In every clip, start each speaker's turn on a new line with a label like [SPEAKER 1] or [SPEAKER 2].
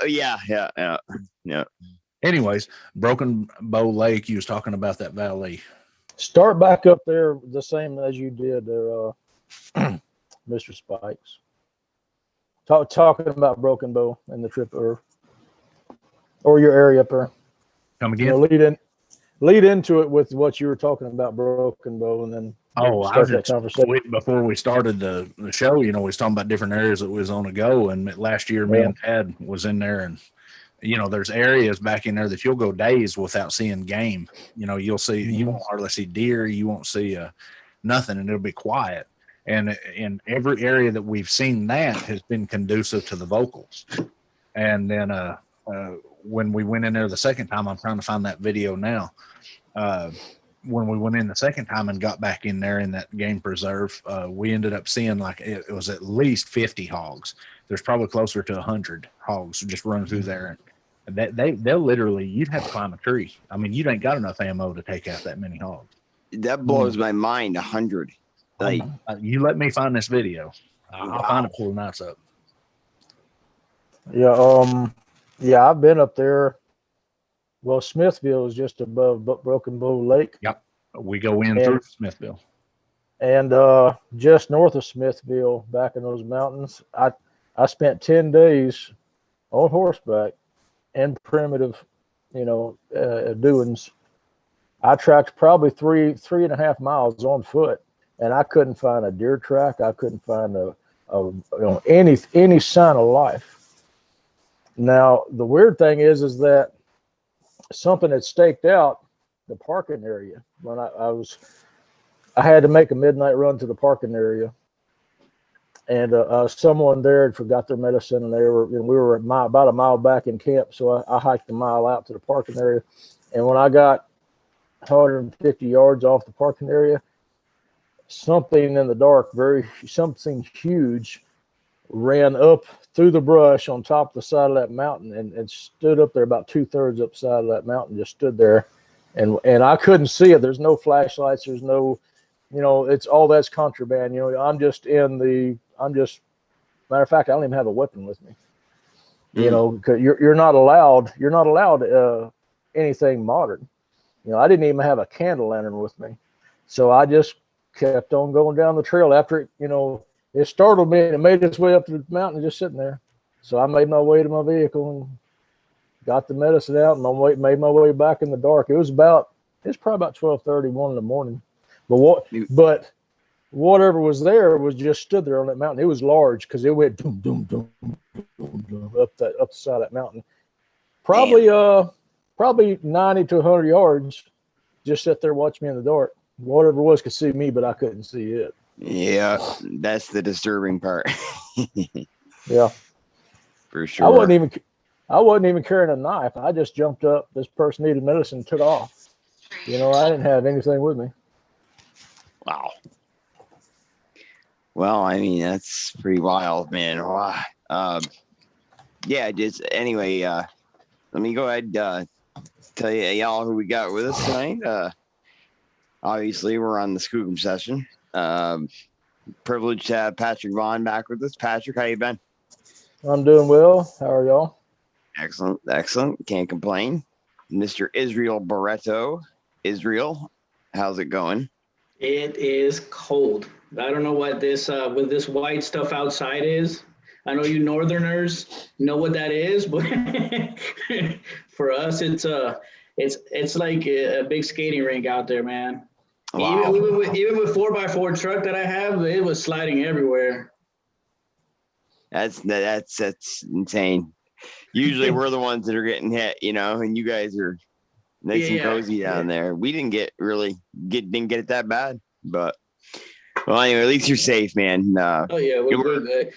[SPEAKER 1] Yeah.
[SPEAKER 2] Anyways, Broken Bow Lake, you was talking about that valley.
[SPEAKER 3] Start back up there the same as you did there, Mr. Spikes. Talking about Broken Bow and the trip, or your area up there.
[SPEAKER 2] Come again?
[SPEAKER 3] Lead into it with what you were talking about, Broken Bow, and then
[SPEAKER 2] start that conversation. Before we started the show, we was talking about different areas that was on the go, and last year me and Tad was in there, and there's areas back in there that you'll go days without seeing game. You'll see, you won't hardly see deer, you won't see nothing, and it'll be quiet. And in every area that we've seen, that has been conducive to the vocals. And then when we went in there the second time, I'm trying to find that video now. When we went in the second time and got back in there in that game preserve, we ended up seeing like it was at least 50 hogs. There's probably closer to 100 hogs just running through there. And they'll literally, you'd have to climb a tree. I mean, you ain't got enough ammo to take out that many hogs.
[SPEAKER 1] That blows my mind. 100. Like,
[SPEAKER 2] you let me find this video. I'll find it before the night's up.
[SPEAKER 3] Yeah, I've been up there. Well, Smithville is just above Broken Bow Lake.
[SPEAKER 2] Yep, we go in through Smithville.
[SPEAKER 3] And just north of Smithville, back in those mountains, I spent 10 days on horseback and primitive, doings. I tracked probably 3.5 miles on foot, and I couldn't find a deer track. I couldn't find any sign of life. Now, the weird thing is that something had staked out the parking area when I had to make a midnight run to the parking area, and someone there had forgot their medicine, and we were about a mile back in camp, so I hiked a mile out to the parking area, and when I got 150 yards off the parking area, something in the dark, something huge, ran up through the brush on top of the side of that mountain and stood up there about 2/3 up the side of that mountain, just stood there. And I couldn't see it. There's no flashlights. There's no, it's all that's contraband. Matter of fact, I don't even have a weapon with me, because you're not allowed anything modern. I didn't even have a candle lantern with me. So I just kept on going down the trail after it, it startled me and it made its way up to the mountain just sitting there. So I made my way to my vehicle and got the medicine out and made my way back in the dark. It's probably about 12:31 in the morning. But whatever was there was just stood there on that mountain. It was large because it went doom, doom, doom, doom, doom, up the side of that mountain. Probably 90 to 100 yards, just sit there watching me in the dark. Whatever it was could see me, but I couldn't see it.
[SPEAKER 1] Yeah, that's the disturbing part.
[SPEAKER 3] Yeah,
[SPEAKER 1] for sure.
[SPEAKER 3] I wasn't even carrying a knife. I just jumped up. This person needed medicine, took off. I didn't have anything with me.
[SPEAKER 1] Wow. Well, I mean, that's pretty wild, man. Wow. Anyway, let me go ahead and tell you y'all who we got with us tonight. Obviously, we're on the Skookum Session. Privileged to have Pattrick Vaugn back with us. Pattrick, how you been?
[SPEAKER 3] I'm doing well. How are y'all?
[SPEAKER 1] Excellent. Can't complain. Mr. Israel Barreto. Israel, how's it going?
[SPEAKER 4] It is cold. I don't know what this with this white stuff outside is. I know you Northerners know what that is, but for us, it's like a big skating rink out there, man. Wow. Even with 4x4 truck that I have, it was sliding everywhere.
[SPEAKER 1] That's insane. Usually we're the ones that are getting hit, and you guys are nice and cozy down there. We didn't get it that bad, but well, anyway, at least you're safe, man.
[SPEAKER 4] We're good.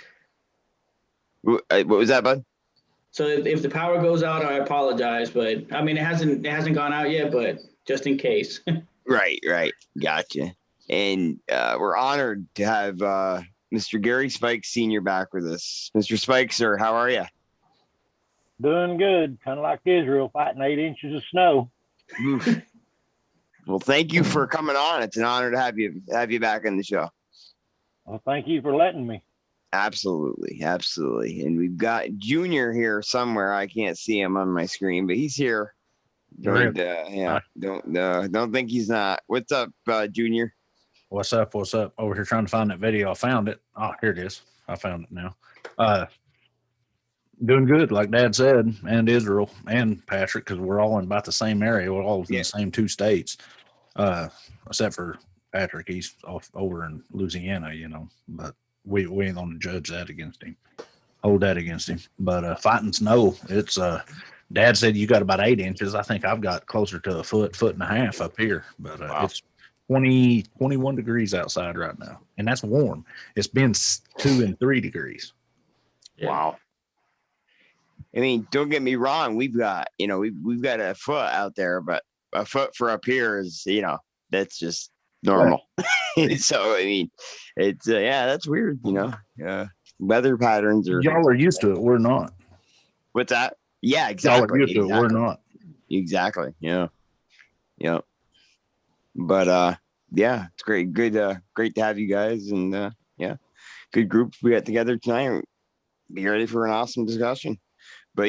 [SPEAKER 1] What was that, bud?
[SPEAKER 4] So if the power goes out, I apologize, but I mean it hasn't gone out yet, but just in case.
[SPEAKER 1] Right. Gotcha. And we're honored to have Mr. Garhy Spikes Sr. back with us. Mr. Spikes, sir, how are you?
[SPEAKER 5] Doing good. Kind of like Israel, fighting 8 inches of snow.
[SPEAKER 1] Oof. Well, thank you for coming on. It's an honor to have you back on the show.
[SPEAKER 5] Well, thank you for letting me.
[SPEAKER 1] Absolutely. And we've got Junior here somewhere. I can't see him on my screen, but he's here. Don't think he's not. What's up, Junior?
[SPEAKER 2] What's up? Over here trying to find that video. I found it. Oh, here it is. I found it now. Doing good, like Dad said, and Israel and Pattrick, because we're all in about the same area. We're all in the same 2 states, except for Pattrick. He's off over in Louisiana, but we ain't going to judge that against him, hold that against him. But fighting snow, it's Dad said you got about 8 inches. I think I've got closer to a foot and a half up here, but it's 21 degrees outside right now, and that's warm. It's been 2 and 3 degrees.
[SPEAKER 1] Yeah. Wow. I mean, don't get me wrong. We've got, we've got a foot out there, but a foot for up here is, that's just normal. Right. So, I mean, it's, that's weird, weather patterns are.
[SPEAKER 2] Y'all are used to it. We're not.
[SPEAKER 1] What's that? Yeah, exactly.
[SPEAKER 2] Y'all are used to it. We're not.
[SPEAKER 1] Exactly. Yeah. Yep. But, it's great. Good, great to have you guys. And, good group we got together tonight. Be ready for an awesome discussion. But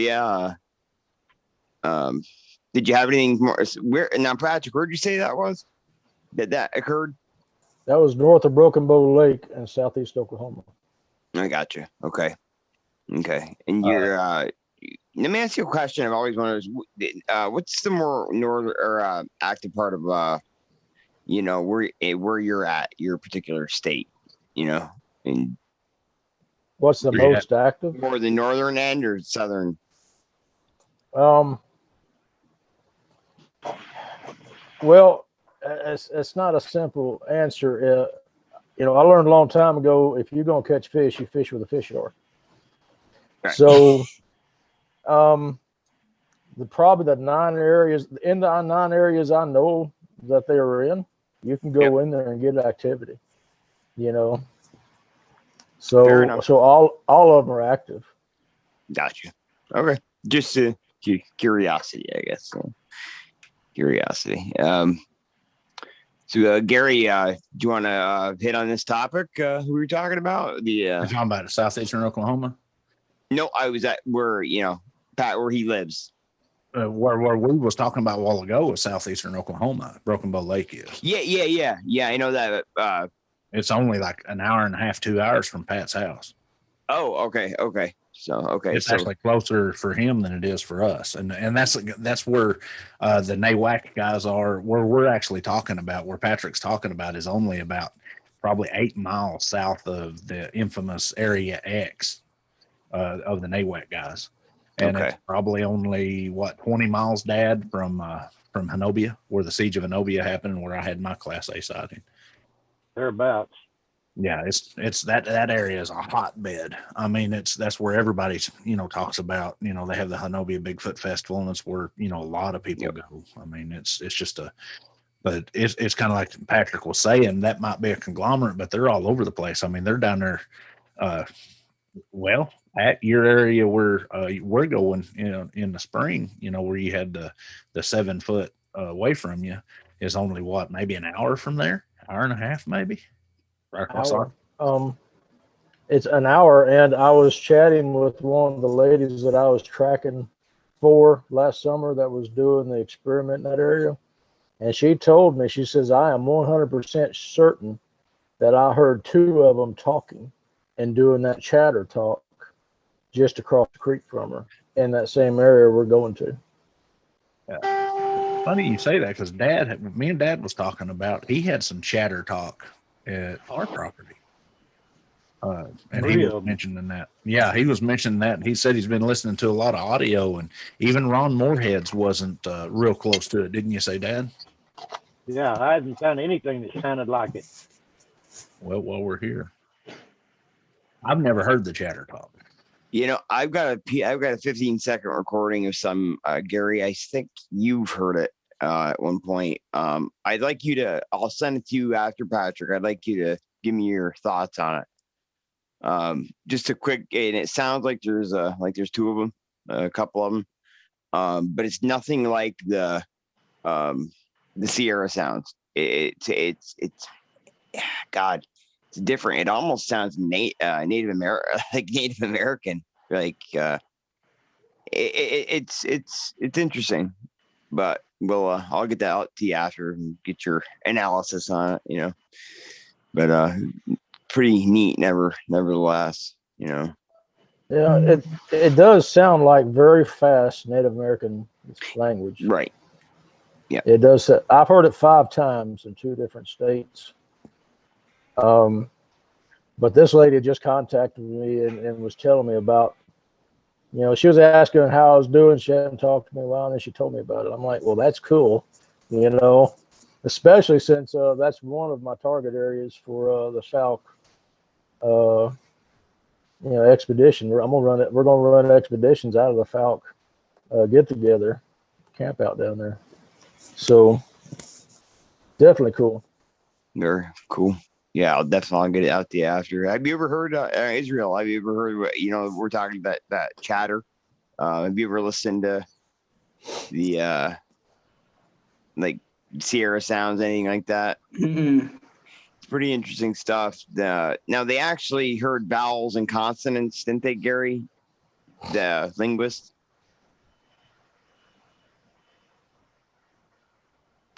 [SPEAKER 1] did you have anything more? Now, Pattrick, where'd you say that was? That occurred?
[SPEAKER 3] That was north of Broken Bow Lake in southeast Oklahoma.
[SPEAKER 1] I got you. Okay. And you're let me ask you a question. I've always wondered: what's the more northern or active part of where you're at, your particular state? And
[SPEAKER 3] what's the most active?
[SPEAKER 1] More the northern end or southern?
[SPEAKER 3] Well, it's not a simple answer. I learned a long time ago, if you're going to catch fish, you fish with a fish lure. Right. So, probably the 9 areas I know that they were in, you can go in there and get activity, So all of them are active.
[SPEAKER 1] Gotcha. Okay. Just curiosity, I guess. Curiosity. So Garhy, do you want to hit on this topic? Who we were talking about?
[SPEAKER 2] You're talking about southeastern Oklahoma?
[SPEAKER 1] No, I was at where Pat, where he lives.
[SPEAKER 2] Where we was talking about a while ago was southeastern Oklahoma. Broken Bow Lake is.
[SPEAKER 1] Yeah. I know that.
[SPEAKER 2] It's only like an hour and a half, 2 hours from Pat's house.
[SPEAKER 1] Oh, okay. So
[SPEAKER 2] it's actually closer for him than it is for us, and that's where the NAWAC guys are. Where we're actually talking about, where Patrick's talking about, is only about probably 8 miles south of the infamous Area X of the NAWAC guys, and it's probably only 20 miles, Dad, from Honobia, where the siege of Honobia happened, and where I had my Class A sighting.
[SPEAKER 5] Thereabouts.
[SPEAKER 2] Yeah, it's that area is a hotbed. I mean, that's where everybody's talks about. They have the Honobia Bigfoot Festival, and that's where a lot of people go. I mean, it's just but it's kind of like Pattrick was saying, that might be a conglomerate, but they're all over the place. I mean, they're down there. At your area where we're going, in the spring, where you had the 7 foot away from you, is only maybe an hour from there, hour and a half, maybe.
[SPEAKER 3] Hour. It's an hour, and I was chatting with one of the ladies that I was tracking for last summer that was doing the experiment in that area, and she told me, she says, I am 100% certain that I heard 2 of them talking and doing that chatter talk just across the creek from her in that same area we're going to.
[SPEAKER 2] Yeah. Funny you say that, because me and Dad was talking about, he had some chatter talk at our property. And he was mentioning that. Yeah, he was mentioning that. He said he's been listening to a lot of audio, and even Ron Moorhead's wasn't real close to it. Didn't you say, Dad?
[SPEAKER 5] Yeah, I hadn't found anything that sounded like it.
[SPEAKER 2] Well, while we're here, I've never heard the chatter talk.
[SPEAKER 1] I've got a 15-second recording of some Garhy. I think you've heard it at one point. I'd like you to. I'll send it to you after, Pattrick. I'd like you to give me your thoughts on it. Just a quick, and it sounds like there's 2 of them, a couple of them, but it's nothing like the Sierra sounds. It's God. it's different. It almost sounds Native American, like Native American. Like it's interesting, but I'll get that out to you after and get your analysis on it. You know, but pretty neat. Nevertheless, you know.
[SPEAKER 3] Yeah, it does sound like very fast Native American language.
[SPEAKER 1] Right. Yeah.
[SPEAKER 3] It does. I've heard it 5 times in 2 different states. But this lady just contacted me and was telling me about, you know, she was asking how I was doing. She hadn't talked to me in a while, and then she told me about it. I'm like, well, that's cool, you know, especially since that's one of my target areas for the Falk, you know, expedition. We're gonna run expeditions out of the Falk get together, camp out down there. So definitely cool.
[SPEAKER 1] Very cool. Yeah, I'll definitely get it out to you after. Have you ever heard Israel? Have you ever heard, you know, we're talking about that chatter? Have you ever listened to the like Sierra sounds, anything like that?
[SPEAKER 4] Mm-mm.
[SPEAKER 1] It's pretty interesting stuff. Now they actually heard vowels and consonants, didn't they, Garhy, the linguist?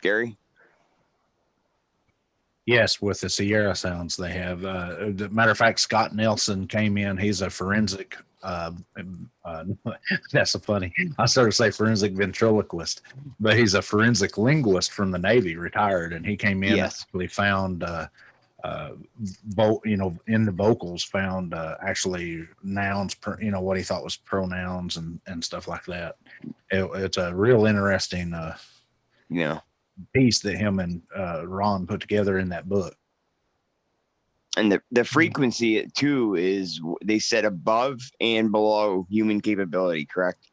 [SPEAKER 1] Garhy?
[SPEAKER 2] Yes, with the Sierra sounds they have. Matter of fact, Scott Nelson came in. He's a forensic. That's so funny. I started to say forensic ventriloquist, but he's a forensic linguist from the Navy, retired, and he came in.
[SPEAKER 1] Yes.
[SPEAKER 2] And actually found, you know, in the vocals found actually nouns, you know, what he thought was pronouns and stuff like that. It's a real interesting,
[SPEAKER 1] Yeah.
[SPEAKER 2] piece that him and Ron put together in that book.
[SPEAKER 1] And the frequency too is, they said, above and below human capability, correct?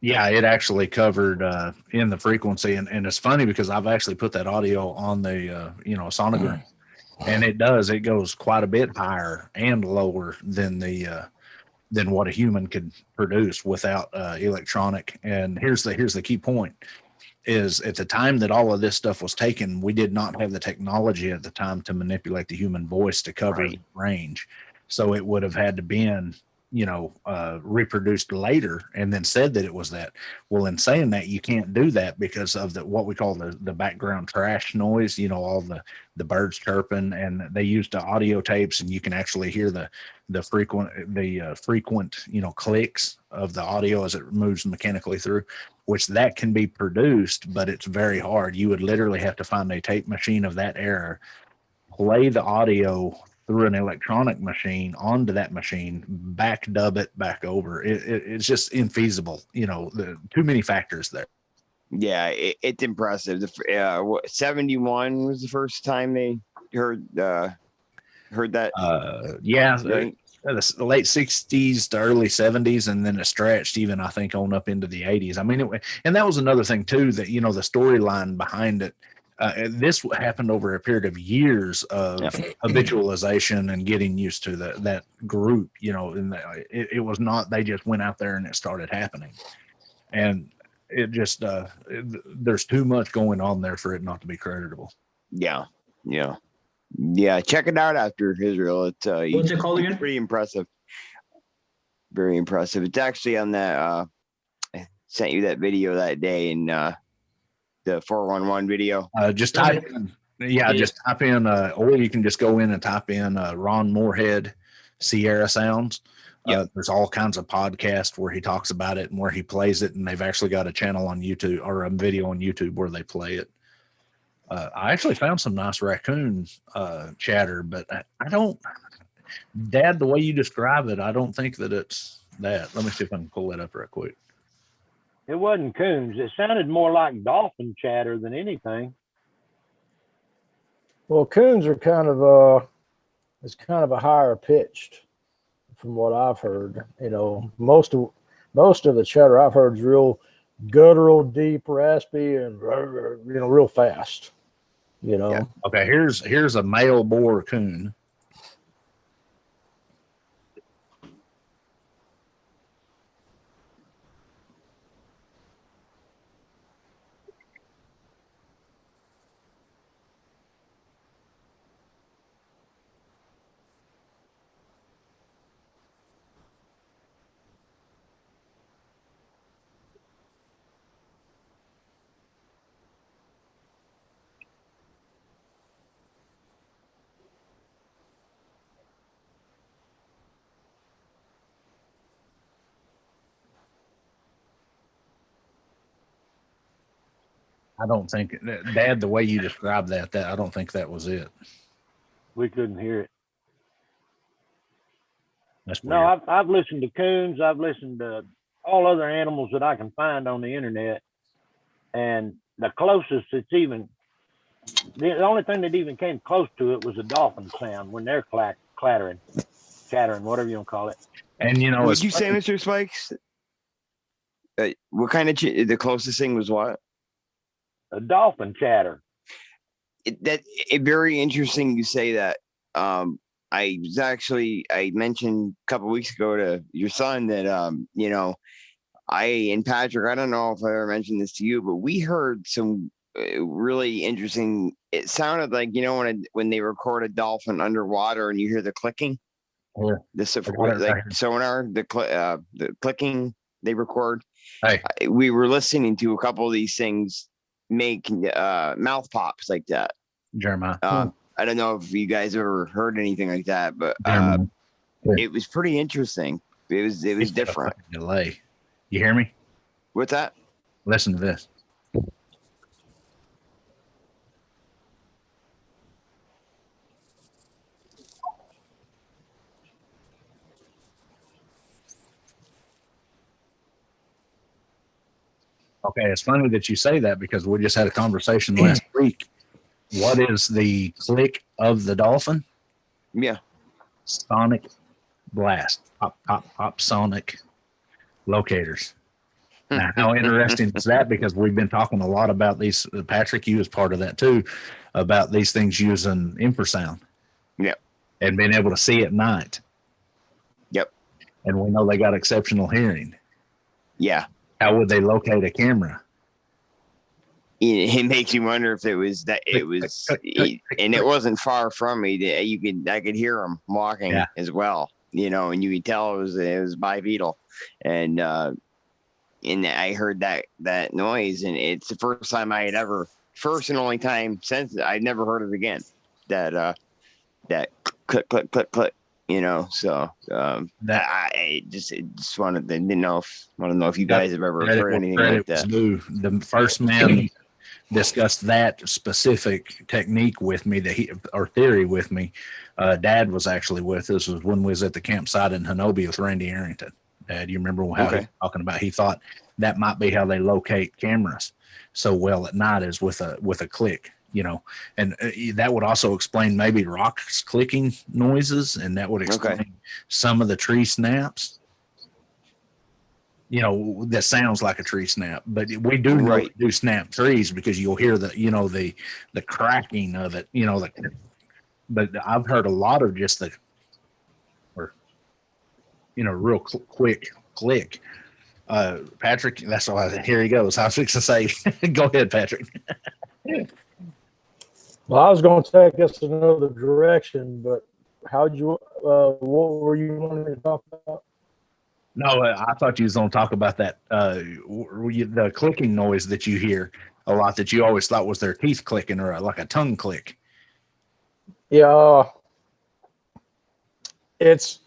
[SPEAKER 2] Yeah, it actually covered in the frequency, and it's funny because I've actually put that audio on the you know, sonogram, and it goes quite a bit higher and lower than than what a human could produce without electronic. And here's the key point: is at the time that all of this stuff was taken, we did not have the technology at the time to manipulate the human voice to cover
[SPEAKER 1] Right.
[SPEAKER 2] range. So it would have had to been, you know, reproduced later and then said that it was that. Well, in saying that, you can't do that because of what we call the background trash noise, you know, all the birds chirping, and they used the audio tapes, and you can actually hear the frequent, you know, clicks of the audio as it moves mechanically through, which that can be produced, but it's very hard. You would literally have to find a tape machine of that era, play the audio through an electronic machine onto that machine, back dub it back over. It's just infeasible. You know, too many factors there.
[SPEAKER 1] Yeah, it's impressive. 71 was the first time they heard that.
[SPEAKER 2] Yeah.
[SPEAKER 1] Right?
[SPEAKER 2] The late 60s to early 70s, and then it stretched even, I think, on up into the 80s. I mean, and that was another thing too, that, you know, the storyline behind it. This happened over a period of years of habitualization and getting used to that group, you know, and it was not, they just went out there and it started happening. And it just, there's too much going on there for it not to be creditable.
[SPEAKER 1] Yeah. Check it out after Israel. It's
[SPEAKER 4] What's it called again?
[SPEAKER 1] Pretty impressive. Very impressive. It's actually on that. I sent you that video that day in the 411 video.
[SPEAKER 2] Just type in, just type in, or you can just go in and type in Ron Moorhead Sierra Sounds. There's all kinds of podcasts where he talks about it and where he plays it, and they've actually got a channel on YouTube or a video on YouTube where they play it. I actually found some nice raccoon chatter, but I don't, Dad, the way you describe it, I don't think that it's that. Let me see if I can pull that up real quick.
[SPEAKER 5] It wasn't coons. It sounded more like dolphin chatter than anything.
[SPEAKER 3] Well, coons are kind of it's kind of a higher pitched, from what I've heard. You know, most of the chatter I've heard is real guttural, deep, raspy, and, you know, real fast. You know.
[SPEAKER 2] Yeah. Okay, here's a male boar coon. I don't think, Dad, the way you described that I don't think that was it.
[SPEAKER 5] We couldn't hear it.
[SPEAKER 2] That's weird.
[SPEAKER 5] No, I've listened to coons. I've listened to all other animals that I can find on the internet, and the closest it's even, the only thing that even came close to it was a dolphin sound when they're chattering, whatever you want to call it.
[SPEAKER 2] And you know,
[SPEAKER 1] would you say, Mr. Spikes? What kind of the closest thing was what?
[SPEAKER 5] A dolphin chatter.
[SPEAKER 1] It very interesting you say that. I mentioned a couple weeks ago to your son that you know, I and Pattrick, I don't know if I ever mentioned this to you, but we heard some really interesting. It sounded like, you know, when they record a dolphin underwater and you hear the clicking,
[SPEAKER 2] yeah,
[SPEAKER 1] like sonar, the clicking they record.
[SPEAKER 2] Hey,
[SPEAKER 1] we were listening to a couple of these things make mouth pops like that.
[SPEAKER 2] Jeremiah.
[SPEAKER 1] I don't know if you guys ever heard anything like that, but it was pretty interesting. It was different.
[SPEAKER 2] Delay. You hear me?
[SPEAKER 1] What's that?
[SPEAKER 2] Listen to this. Okay, it's funny that you say that because we just had a conversation last week. What is the click of the dolphin?
[SPEAKER 1] Yeah.
[SPEAKER 2] Sonic blast. Pop, pop, pop, sonic locators. Now, how interesting is that? Because we've been talking a lot about these. Pattrick, you was part of that too, about these things using infrasound.
[SPEAKER 1] Yep.
[SPEAKER 2] And being able to see at night.
[SPEAKER 1] Yep.
[SPEAKER 2] And we know they got exceptional hearing.
[SPEAKER 1] Yeah.
[SPEAKER 2] How would they locate a camera?
[SPEAKER 1] It makes you wonder if it was that it was, and it wasn't far from me. I could hear them walking as well, you know, and you could tell it was bipedal, and I heard that noise, and it's the first time I had first and only time since I'd never heard it again. That click, you know. So I just wanted to know if you guys have ever heard anything like that.
[SPEAKER 2] The first man discussed that specific technique with me theory with me. Dad was actually with us. Was when we was at the campsite in Hanobi with Randy Arrington. Dad, you remember how he was talking about? He thought that might be how they locate cameras so well at night is with a click, you know, and that would also explain maybe rocks clicking noises, and that would explain some of the tree snaps. You know, that sounds like a tree snap, but we do snap trees because you'll hear the cracking of it, you know, but I've heard a lot of just real quick click. Pattrick, that's why here he goes. I was fixing to say, go ahead, Pattrick.
[SPEAKER 3] Well, I was going to take us another direction, but what were you wanting to talk about?
[SPEAKER 2] No, I thought you was going to talk about that, the clicking noise that you hear a lot that you always thought was their teeth clicking or like a tongue click.
[SPEAKER 3] Yeah, it's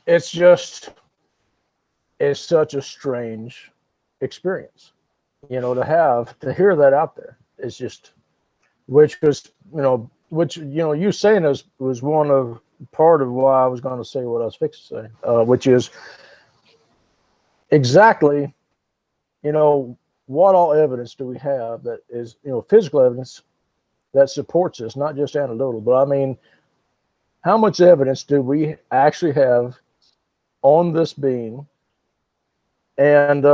[SPEAKER 3] such a strange experience, you know, to hear that out there. It's just, you saying this was part of why I was going to say what I was fixing to say, which is exactly, you know, what all evidence do we have that is, you know, physical evidence that supports this, not just anecdotal, but I mean, how much evidence do we actually have on this being? And,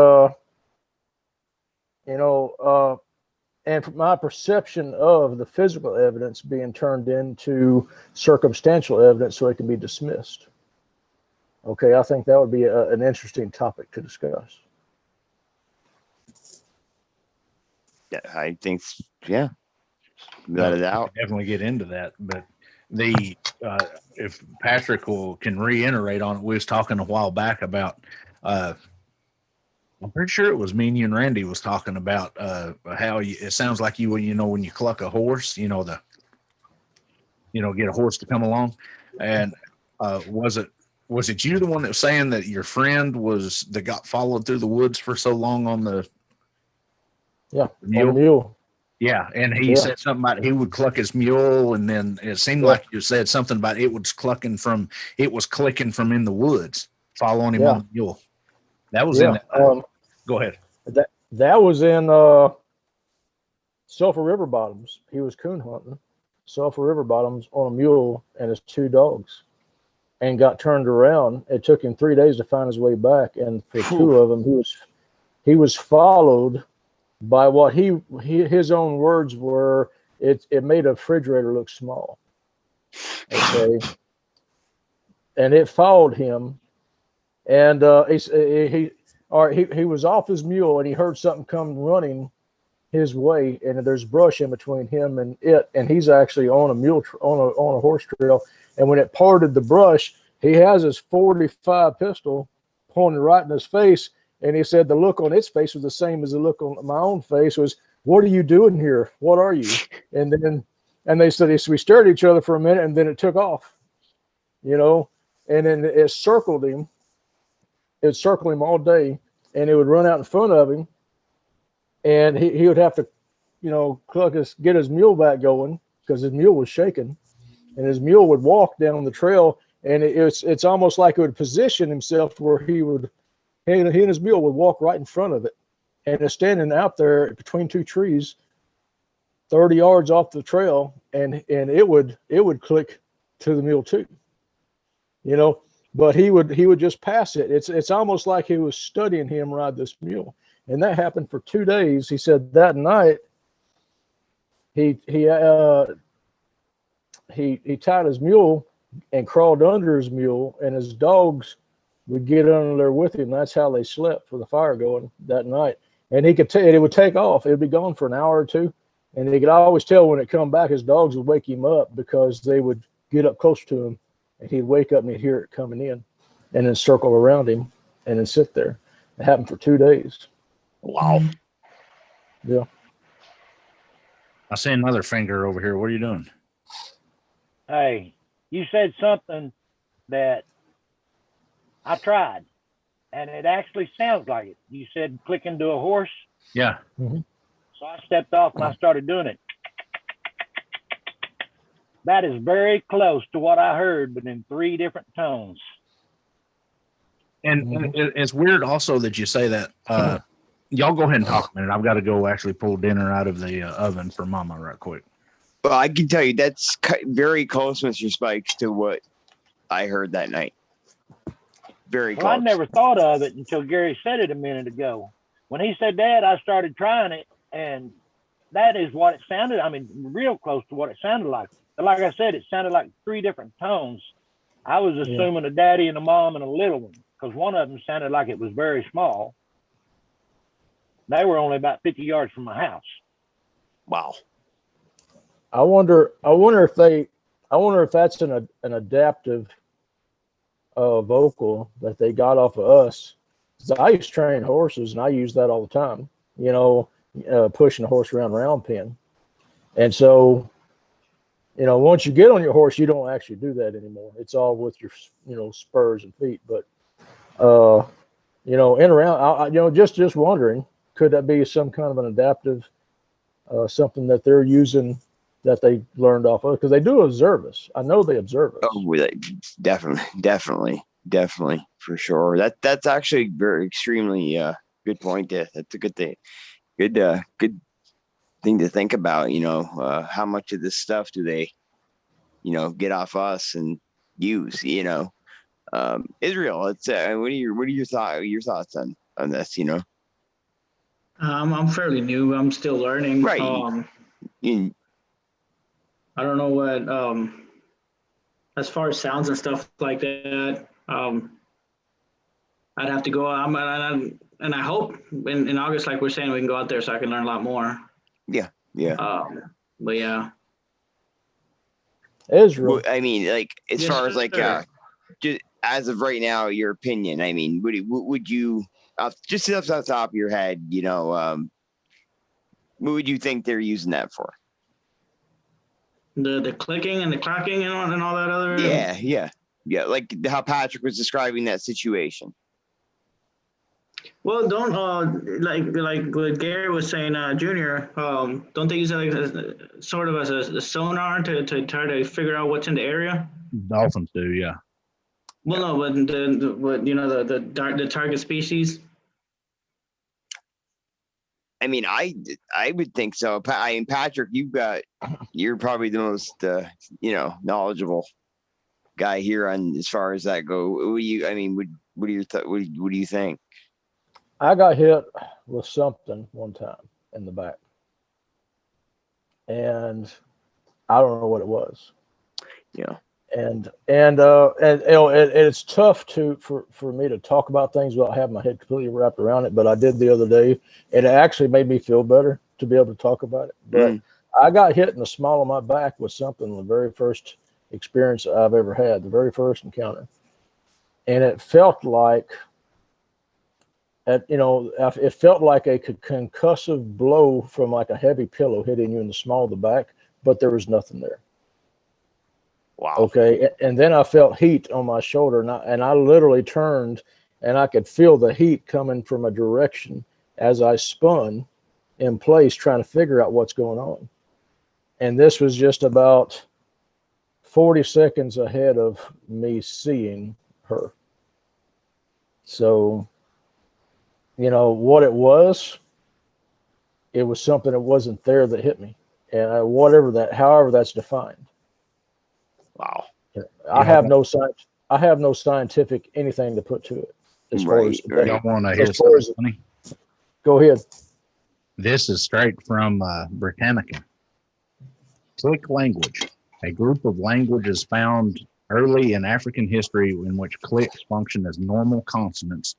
[SPEAKER 3] and from my perception of the physical evidence being turned into circumstantial evidence so it can be dismissed. Okay, I think that would be an interesting topic to discuss.
[SPEAKER 1] Yeah, I think, without a doubt.
[SPEAKER 2] Definitely get into that, but if Pattrick can reiterate on it, we was talking a while back about, I'm pretty sure it was me and you and Randy was talking about how it sounds like when you cluck a horse, get a horse to come along, and was it you the one that was saying that your friend got followed through the woods for so long on the
[SPEAKER 3] mule?
[SPEAKER 2] Yeah, and he said something about he would cluck his mule, and then it seemed like you said something about it was clicking from in the woods, following him on the mule. That was in. Go ahead.
[SPEAKER 3] That was in Sulphur River Bottoms. He was coon hunting Sulphur River Bottoms on a mule and his 2 dogs, and got turned around. It took him 3 days to find his way back, and for 2 of them, he was followed by what his own words were. It made a refrigerator look small. Okay, and it followed him, and he was off his mule, and he heard something come running his way, and there's brush in between him and it, and he's actually on a horse trail. And when it parted the brush, he has his .45 pistol pointed right in his face. And he said the look on its face was the same as the look on my own face. Was, what are you doing here? What are you? And they said, we stared at each other for a minute, and then it took off, and then it circled him. It would circle him all day, and it would run out in front of him, and he would have to, get his mule back going because his mule was shaking, and his mule would walk down the trail, and it's almost like it would position himself where he and his mule would walk right in front of it, and it's standing out there between 2 trees, 30 yards off the trail, and it would click to the mule too, but he would just pass it. It's almost like he was studying him ride this mule, and that happened for 2 days. He said that night he tied his mule and crawled under his mule, and his dogs would get under there with him. That's how they slept for the fire going that night. And he could it would take off. It would be gone for an hour or 2. And he could always tell when it come back, his dogs would wake him up because they would get up close to him, and he'd wake up and he'd hear it coming in, and then circle around him and then sit there. It happened for 2 days.
[SPEAKER 1] Wow.
[SPEAKER 3] Yeah.
[SPEAKER 2] I see another finger over here. What are you doing?
[SPEAKER 5] Hey, you said something that I tried, and it actually sounds like it. You said clicking to a horse.
[SPEAKER 2] Yeah.
[SPEAKER 3] Mm-hmm.
[SPEAKER 5] So I stepped off and I started doing it. That is very close to what I heard, but in 3 different tones.
[SPEAKER 2] And it's weird also that you say that. Y'all go ahead and talk a minute. I've got to go actually pull dinner out of the oven for Mama right quick.
[SPEAKER 1] Well, I can tell you that's very close, Mr. Spikes, to what I heard that night. Very close.
[SPEAKER 5] Well, I never thought of it until Gary said it a minute ago. When he said that, I started trying it, and that is what it sounded. I mean, real close to what it sounded like. But like I said, it sounded like 3 different tones. I was assuming a daddy and a mom and a little one, because one of them sounded like it was very small. They were only about 50 yards from my house.
[SPEAKER 1] Wow.
[SPEAKER 3] I wonder if that's an adaptive vocal that they got off of us. I used to train horses, and I use that all the time, pushing a horse around round pen. And so, once you get on your horse, you don't actually do that anymore. It's all with your, spurs and feet. But, in around, just wondering, could that be some kind of an adaptive, something that they're using that they learned off of? Because they do observe us. I know they observe us.
[SPEAKER 1] Oh, definitely, for sure. That's actually very extremely good point. That's a good thing. Good thing to think about. How much of this stuff do they, get off us and use? Israel. It's what are your thoughts on this?
[SPEAKER 4] I'm fairly new. I'm still learning.
[SPEAKER 1] Right.
[SPEAKER 4] I don't know what, as far as sounds and stuff like that, I'd have to go. And I hope in August, like we're saying, we can go out there so I can learn a lot more.
[SPEAKER 1] Yeah.
[SPEAKER 4] But yeah.
[SPEAKER 3] Israel.
[SPEAKER 1] Well, I mean, like as far as like, just as of right now, your opinion. I mean, would you just off the top of your head, what would you think they're using that for?
[SPEAKER 4] The clicking and the clacking and all that other.
[SPEAKER 1] Yeah. Like how Pattrick was describing that situation.
[SPEAKER 4] Well, don't like what Gary was saying, Junior. Don't they use it like sort of as a sonar to try to figure out what's in the area?
[SPEAKER 2] Dolphins do, yeah.
[SPEAKER 4] Well, no, but the target species.
[SPEAKER 1] I mean, I would think so. I mean, Pattrick, you're probably the most knowledgeable guy here on as far as that go. What do you think?
[SPEAKER 3] I got hit with something one time in the back, and I don't know what it was.
[SPEAKER 1] Yeah.
[SPEAKER 3] And it's tough for me to talk about things without having my head completely wrapped around it. But I did the other day, and it actually made me feel better to be able to talk about it. But I got hit in the small of my back with something the very first experience I've ever had, the very first encounter, and it felt like it felt like a concussive blow from like a heavy pillow hitting you in the small of the back, but there was nothing there.
[SPEAKER 1] Wow.
[SPEAKER 3] Okay. And then I felt heat on my shoulder, and I literally turned, and I could feel the heat coming from a direction as I spun in place, trying to figure out what's going on. And this was just about 40 seconds ahead of me seeing her. So, what it was something that wasn't there that hit me, and however that's defined.
[SPEAKER 1] Wow.
[SPEAKER 3] I have no scientific anything to put to it. As far as
[SPEAKER 2] y'all want to hear something funny?
[SPEAKER 3] Go ahead.
[SPEAKER 2] This is straight from Britannica. Click language, a group of languages found early in African history in which clicks function as normal consonants.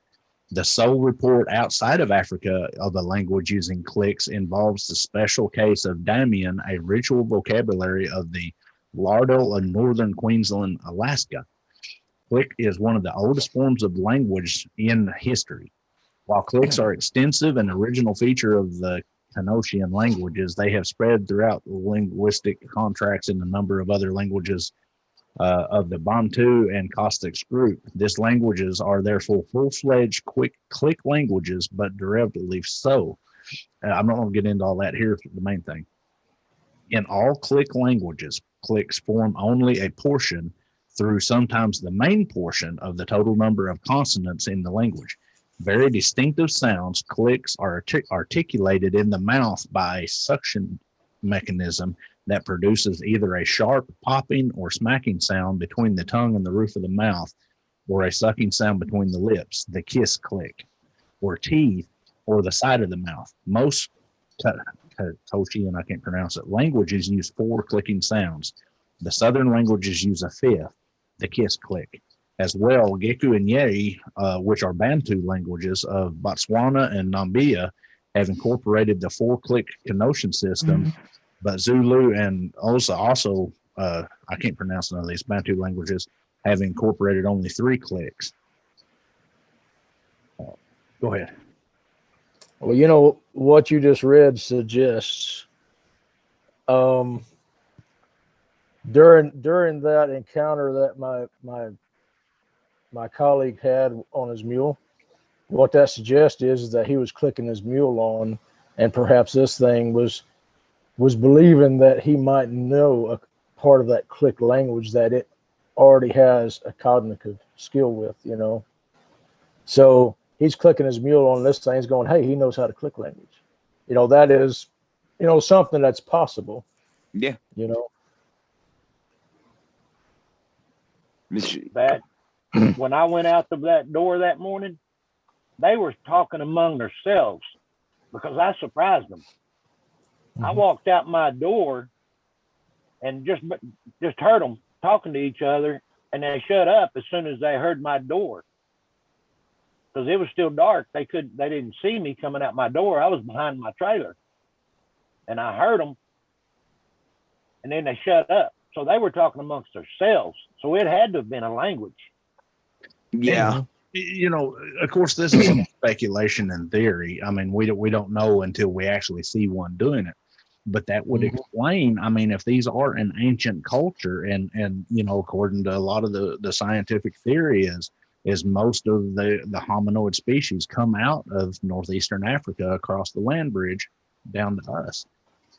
[SPEAKER 2] The sole report outside of Africa of a language using clicks involves the special case of Damian, a ritual vocabulary of the Lardell of northern Queensland, Alaska. Click is one of the oldest forms of language in history. While clicks are extensive and original feature of the Canosian languages, they have spread throughout the linguistic contracts in a number of other languages of the Bantu and Costics group. These languages are therefore full-fledged click languages, but derivatively so. I'm not going to get into all that here. The main thing. In all click languages, clicks form only a portion through sometimes the main portion of the total number of consonants in the language. Very distinctive sounds, clicks are articulated in the mouth by a suction mechanism that produces either a sharp popping or smacking sound between the tongue and the roof of the mouth, or a sucking sound between the lips, the kiss click, or teeth, or the side of the mouth. Most Tochi, and I can't pronounce it, languages use 4 clicking sounds. The southern languages use a 5th, the kiss click. As well, Geku and Yei, which are Bantu languages of Botswana and Namibia, have incorporated the 4-click Canosian system, but Zulu and also I can't pronounce none of these Bantu languages, have incorporated only 3 clicks. Go ahead.
[SPEAKER 3] Well, what you just read suggests during that encounter that my colleague had on his mule, what that suggests is that he was clicking his mule on, and perhaps this thing was believing that he might know a part of that click language that it already has a cognitive skill with, So he's clicking his mule on this thing. He's going, hey, he knows how to click language. That is, something that's possible.
[SPEAKER 1] Yeah.
[SPEAKER 5] That when I went out to that door that morning, they were talking among themselves because I surprised them. I walked out my door and just heard them talking to each other, and they shut up as soon as they heard my door. Because it was still dark. They didn't see me coming out my door. I was behind my trailer. And I heard them. And then they shut up. So they were talking amongst themselves. So it had to have been a language.
[SPEAKER 1] Yeah.
[SPEAKER 2] Of course, this is speculation and theory. I mean, we don't know until we actually see one doing it. But that would explain, I mean, if these are an ancient culture and according to a lot of the scientific theory is is most of the hominoid species come out of northeastern Africa across the land bridge down to us.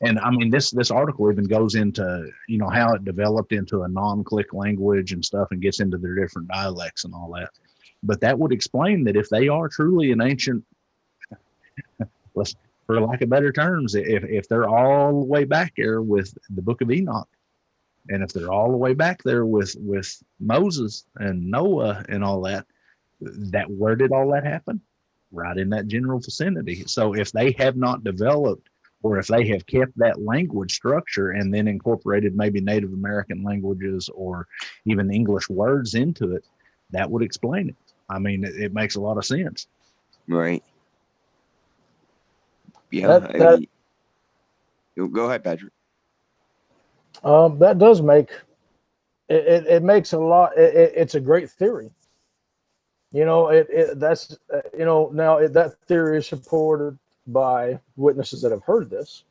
[SPEAKER 2] And I mean, this article even goes into, you know, how it developed into a non-click language and stuff and gets into their different dialects and all that. But that would explain that if they are truly an ancient, for lack of better terms, if they're all the way back there with the Book of Enoch, and if they're all the way back there with Moses and Noah and all that, where did all that happen? Right in that general vicinity. So if they have not developed, or if they have kept that language structure and then incorporated maybe Native American languages or even English words into it, that would explain it. I mean, it makes a lot of sense.
[SPEAKER 1] Right. Yeah. Go ahead, Pattrick.
[SPEAKER 3] That does make it makes a lot. It's a great theory. You know, that's you know, now that theory is supported by witnesses that have heard this.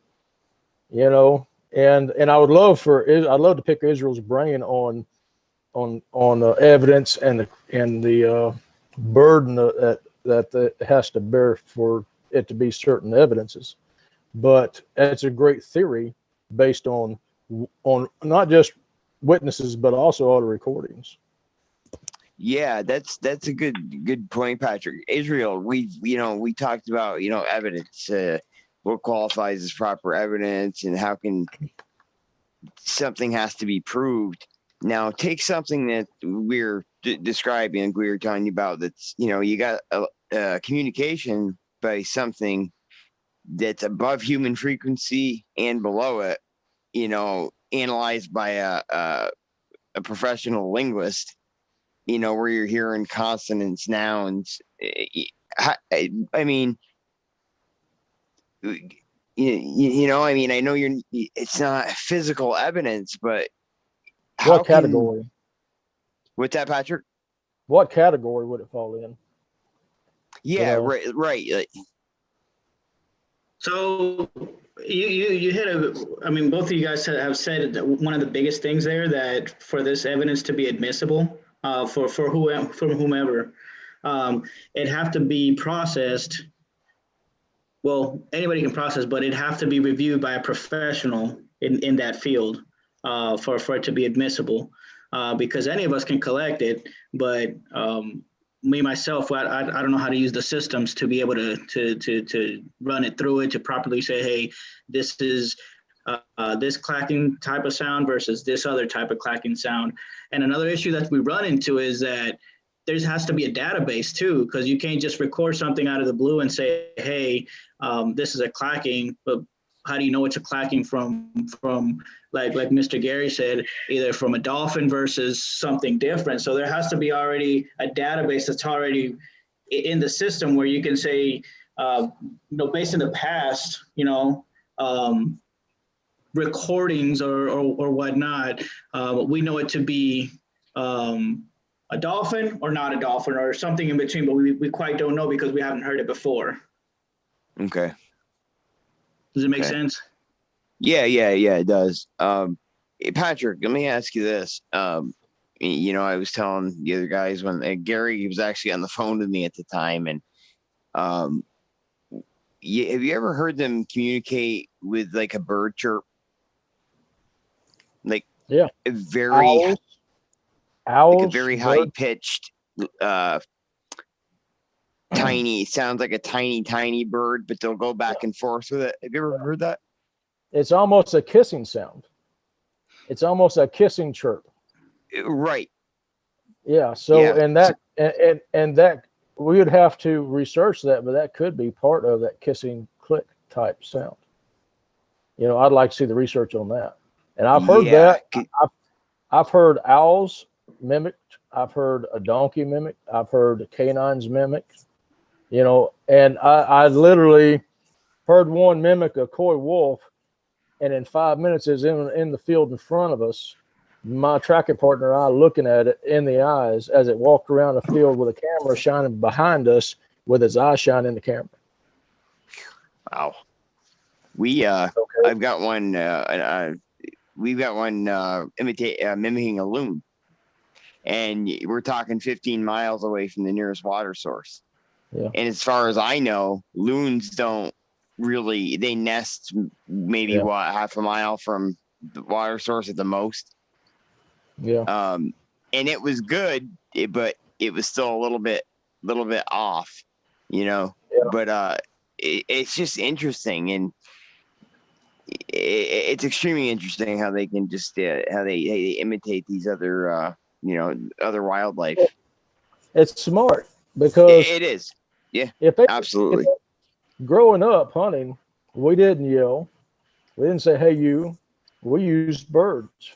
[SPEAKER 3] You know, and I'd love to pick Israel's brain on the evidence and the burden that it has to bear for it to be certain evidences. But it's a great theory based on not just witnesses, but also all the recordings.
[SPEAKER 1] Yeah, that's a good point, Pattrick. Israel, we talked about, evidence, what qualifies as proper evidence and how can something has to be proved. Now, take something that we're describing, we were telling you about, that's, you got a communication by something that's above human frequency and below it, analyzed by a professional linguist, where you're hearing consonants, nouns. I mean, I know it's not physical evidence, but
[SPEAKER 3] what category?
[SPEAKER 1] What's that, Pattrick?
[SPEAKER 3] What category would it fall in?
[SPEAKER 1] Yeah, right.
[SPEAKER 4] So you hit both of you guys have said that one of the biggest things there, that for this evidence to be admissible, for whomever, it have to be processed. Well, anybody can process, but it have to be reviewed by a professional in that field for it to be admissible, because any of us can collect it, but me myself, I don't know how to use the systems to be able to run it through it, to properly say, hey, this is this clacking type of sound versus this other type of clacking sound. And another issue that we run into is that there has to be a database too, because you can't just record something out of the blue and say, hey, this is a clacking, but how do you know it's a clacking from like Mr. Garhy said, either from a dolphin versus something different? So there has to be already a database that's already in the system where you can say, based in the past, recordings or whatnot, we know it to be a dolphin or not a dolphin or something in between, but we quite don't know because we haven't heard it before.
[SPEAKER 1] Okay.
[SPEAKER 4] Does it make sense?
[SPEAKER 1] Yeah, it does. Pattrick, let me ask you this. I was telling the other guys when Garhy was actually on the phone with me at the time, and have you ever heard them communicate with like a bird chirp? Like,
[SPEAKER 3] yeah,
[SPEAKER 1] a very
[SPEAKER 3] owls,
[SPEAKER 1] like a very high pitched, tiny. Sounds like a tiny bird, but they'll go back and forth with it. Have you ever heard that?
[SPEAKER 3] It's almost a kissing sound. It's almost a kissing chirp.
[SPEAKER 1] Right.
[SPEAKER 3] Yeah. So, and that we would have to research that, but that could be part of that kissing click type sound. I'd like to see the research on that. And I've heard that. I've heard owls mimicked. I've heard a donkey mimicked. I've heard canines mimicked. And I literally heard one mimic a coy wolf, and in 5 minutes is in the field in front of us, my tracking partner and I looking at it in the eyes as it walked around the field with a camera shining behind us with its eye shining in the camera.
[SPEAKER 1] Wow. I've got one, we've got one mimicking a loon. and we're talking 15 miles away from the nearest water source.
[SPEAKER 3] Yeah.
[SPEAKER 1] And as far as I know, loons don't really, they nest maybe half a mile from the water source at the most.
[SPEAKER 3] Yeah.
[SPEAKER 1] And it was good, but it was still a little bit off, you know.
[SPEAKER 3] Yeah.
[SPEAKER 1] But it's just interesting, and it's extremely interesting how they can just how they imitate these other other wildlife.
[SPEAKER 3] It's smart because
[SPEAKER 1] it is. Yeah,
[SPEAKER 3] absolutely. Growing up hunting, we didn't yell. We didn't say, "Hey, you." We used birds.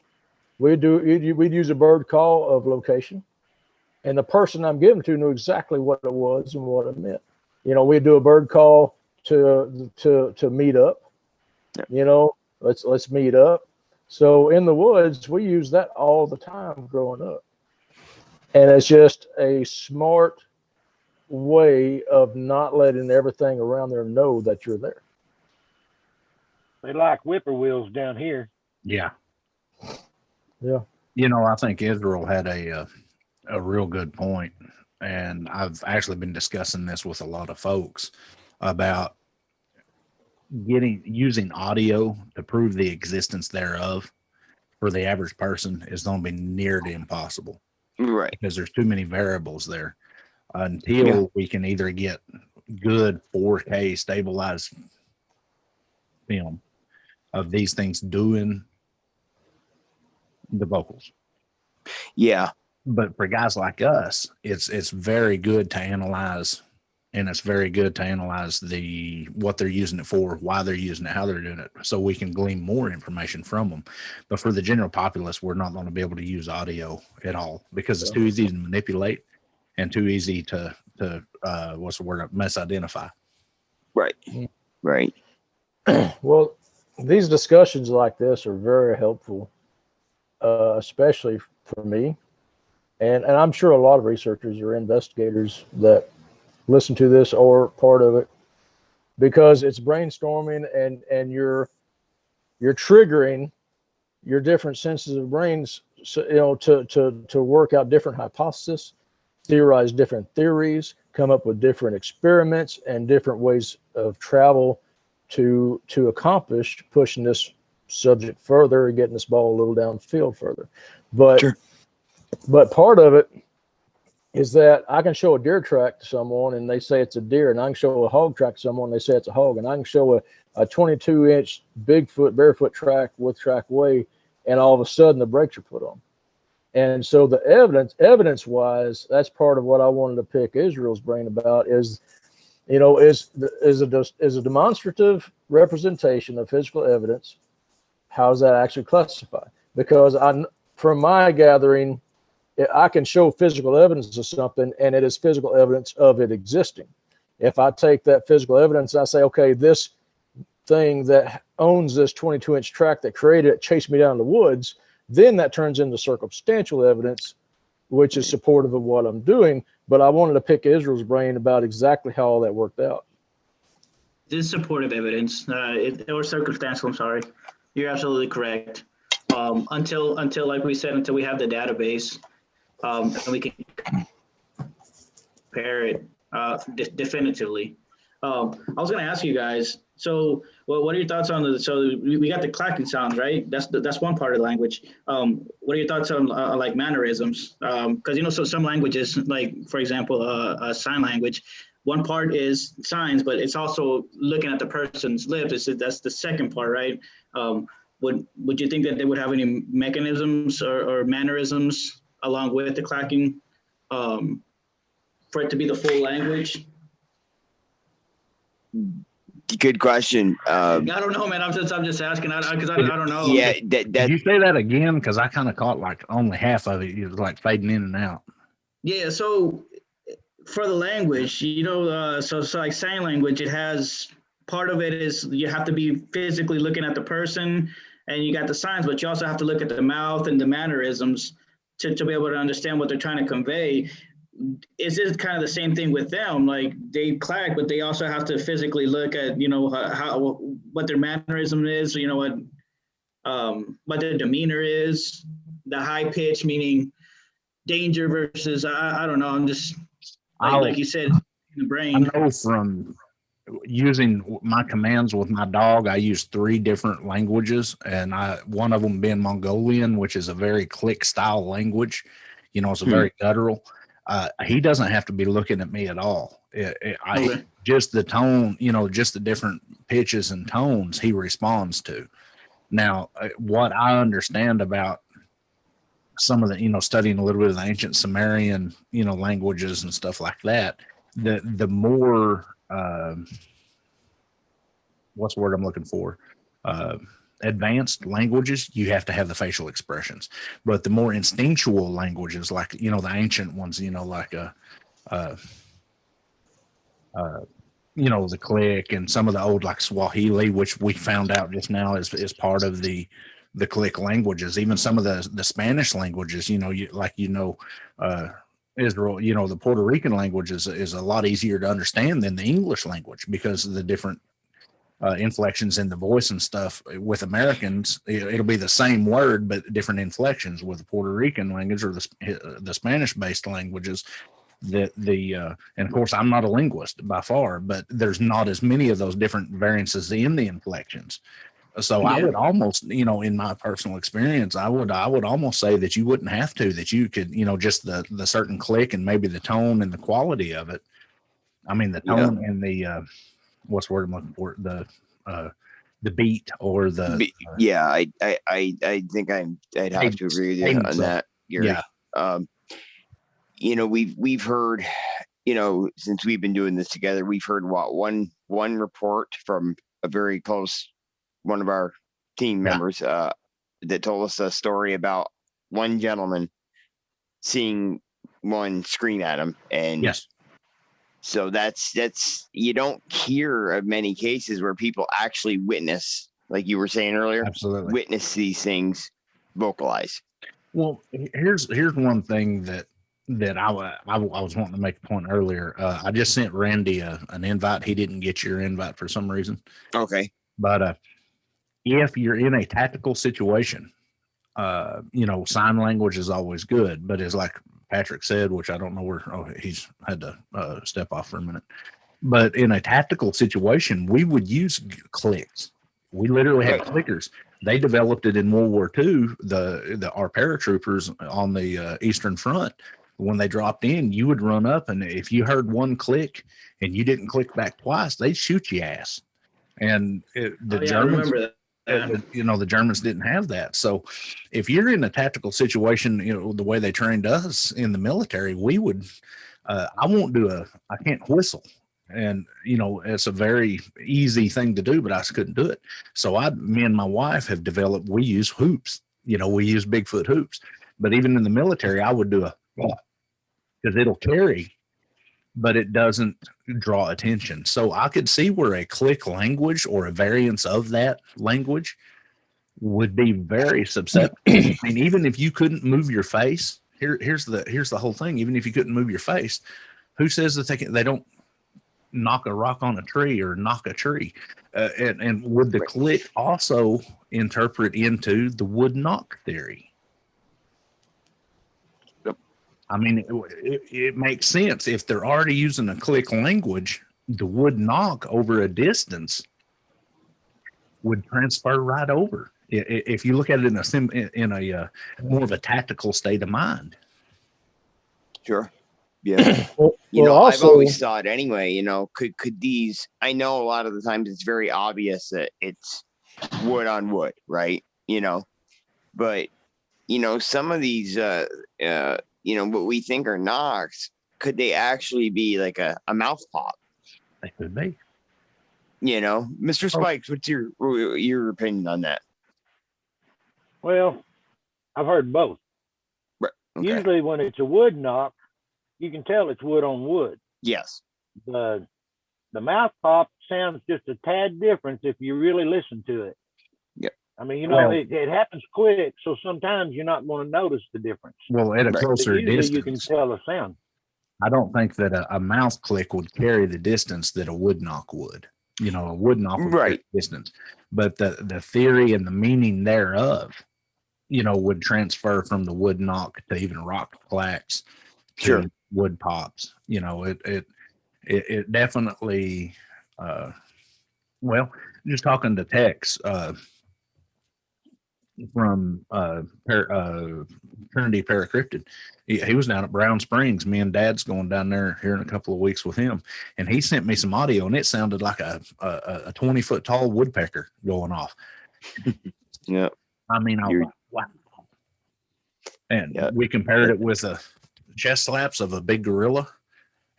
[SPEAKER 3] We'd use a bird call of location, and the person I'm giving to knew exactly what it was and what it meant. You know, we'd do a bird call to meet up.
[SPEAKER 1] Yep.
[SPEAKER 3] You know, let's meet up. So in the woods, we use that all the time growing up, and it's just a smart way of not letting everything around there know that you're there.
[SPEAKER 5] They like whippoorwills down here.
[SPEAKER 2] Yeah.
[SPEAKER 3] Yeah.
[SPEAKER 2] You know, I think Israel had a real good point, and I've actually been discussing this with a lot of folks about using audio to prove the existence thereof for the average person is going to be near to impossible.
[SPEAKER 1] Right.
[SPEAKER 2] Because there's too many variables there until we can either get good 4K stabilized film of these things doing the vocals.
[SPEAKER 1] Yeah.
[SPEAKER 2] But for guys like us, it's very good to analyze, and it's very good to analyze what they're using it for, why they're using it, how they're doing it, so we can glean more information from them. But for the general populace, we're not going to be able to use audio at all because it's too easy to manipulate and too easy to misidentify.
[SPEAKER 1] Right. Right.
[SPEAKER 3] Well, these discussions like this are very helpful, especially for me. And I'm sure a lot of researchers or investigators that listen to this or part of it, because it's brainstorming and you're triggering your different senses of brains, so, you know, to work out different hypotheses, theorize different theories, come up with different experiments and different ways of travel to accomplish pushing this subject further and getting this ball a little downfield further. But
[SPEAKER 1] sure.
[SPEAKER 3] But part of it is that I can show a deer track to someone and they say it's a deer, and I can show a hog track to someone and they say it's a hog, and I can show a 22-inch Bigfoot barefoot track with track way, and all of a sudden the brakes are put on. And so the evidence-wise, that's part of what I wanted to pick Israel's brain about is, you know, is a demonstrative representation of physical evidence. How does that actually classify? Because from my gathering, I can show physical evidence of something, and it is physical evidence of it existing. If I take that physical evidence and I say, okay, this thing that owns this 22-inch track that created it chased me down the woods, then that turns into circumstantial evidence, which is supportive of what I'm doing. But I wanted to pick Israel's brain about exactly how all that worked out.
[SPEAKER 4] This is supportive evidence, or circumstantial, I'm sorry. You're absolutely correct. Until like we said, until we have the database, and we can compare it definitively. I was going to ask you guys, so what are your thoughts on we got the clacking sounds, right? That's one part of the language. What are your thoughts on like mannerisms? Because, you know, so some languages, like, for example, sign language, one part is signs, but it's also looking at the person's lips. That's the second part, right? Would you think that they would have any mechanisms or mannerisms along with the clacking for it to be the full language?
[SPEAKER 1] Good question.
[SPEAKER 4] I don't know, man. I'm just asking because I don't know.
[SPEAKER 1] Yeah.
[SPEAKER 2] Did you say that again? Because I kind of caught like only half of it. It was like fading in and out.
[SPEAKER 4] Yeah. So for the language, you know, so like sign language, it has part of it is you have to be physically looking at the person, and you got the signs, but you also have to look at the mouth and the mannerisms to be able to understand what they're trying to convey. Is it kind of the same thing with them? Like they clack, but they also have to physically look at, you know, what their mannerism is, you know, what their demeanor is, the high pitch, meaning danger versus I don't know. I'm just like you said, in the brain.
[SPEAKER 2] I know from using my commands with my dog, I use 3 different languages, and one of them being Mongolian, which is a very click style language. It's a very guttural. He doesn't have to be looking at me at all. Just the tone, just the different pitches and tones he responds to. Now, what I understand about some of the, studying a little bit of the ancient Sumerian, languages and stuff like that, the more, what's the word I'm looking for? Advanced languages, you have to have the facial expressions. But the more instinctual languages, like, the ancient ones, like the click, and some of the old, like Swahili, which we found out just now is part of the click languages. Even some of the Spanish languages, Israel, the Puerto Rican language is a lot easier to understand than the English language because of the different inflections in the voice and stuff. With Americans, it'll be the same word but different inflections. With the Puerto Rican language or the Spanish-based languages, and of course I'm not a linguist by far, but there's not as many of those different variances in the inflections. So I would almost, in my personal experience, I would almost say that you wouldn't have to, that you could, just the certain click and maybe the tone and the quality of it. I mean, the tone and the what's the word I'm looking for? The beat or the
[SPEAKER 1] I think I'd have to agree with you on that. We've heard, since we've been doing this together, we've heard one report from a very close one of our team members that told us a story about one gentleman seeing one scream at him, and so that's you don't hear of many cases where people actually witness, like you were saying earlier, witness these things vocalize.
[SPEAKER 2] Well, here's one thing that I was wanting to make a point earlier. I just sent Randy an invite. He didn't get your invite for some reason.
[SPEAKER 1] Okay.
[SPEAKER 2] But if you're in a tactical situation, sign language is always good, but it's like Pattrick said, which I don't know where, he's had to step off for a minute. But in a tactical situation, we would use clicks. We literally had clickers. They developed it in World War II. Our paratroopers on the Eastern Front, when they dropped in, you would run up, and if you heard one click and you didn't click back twice, they'd shoot you ass. And the Germans,
[SPEAKER 4] I remember that.
[SPEAKER 2] The Germans didn't have that. So if you're in a tactical situation, the way they trained us in the military, we would, I can't whistle. And, it's a very easy thing to do, but I just couldn't do it. So me and my wife have developed, we use hoops, we use Bigfoot hoops, but even in the military, I would do because it'll carry, but it doesn't draw attention. So I could see where a click language or a variance of that language would be very susceptible. I mean, even if you couldn't move your face, here's the whole thing. Even if you couldn't move your face, who says that they don't knock a rock on a tree or knock a tree? And would the click also interpret into the would knock theory? I mean, it makes sense. If they're already using a click language, the would knock over a distance would transfer right over. If you look at it in a more of a tactical state of mind.
[SPEAKER 1] Sure. Yeah. I've always thought anyway, could these, I know a lot of the times it's very obvious that it's wood on wood, right? But, some of these, what we think are knocks, could they actually be like a mouth pop?
[SPEAKER 2] They could be.
[SPEAKER 1] Mr. Spikes, what's your opinion on that?
[SPEAKER 5] Well, I've heard both.
[SPEAKER 1] Right. Okay.
[SPEAKER 5] Usually when it's a wood knock, you can tell it's wood on wood.
[SPEAKER 1] Yes.
[SPEAKER 5] The mouth pop sounds just a tad different if you really listen to it.
[SPEAKER 1] Yeah.
[SPEAKER 5] I mean, it happens quick, so sometimes you're not going to notice the difference.
[SPEAKER 2] Well, at a closer distance,
[SPEAKER 5] you can tell the sound.
[SPEAKER 2] I don't think that a mouth click would carry the distance that a wood knock would. A wood knock would carry the distance. But the theory and the meaning thereof would transfer from the wood knock to even rock clacks to
[SPEAKER 1] Sure.
[SPEAKER 2] wood pops. It definitely, well, just talking to Tex from Trinity Paracryptid. He was down at Brown Springs. Me and Dad's going down there here in a couple of weeks with him, and he sent me some audio, and it sounded like a 20-foot tall woodpecker going off.
[SPEAKER 1] Yeah.
[SPEAKER 2] I mean, I was like, wow. And we compared it with the chest slaps of a big gorilla.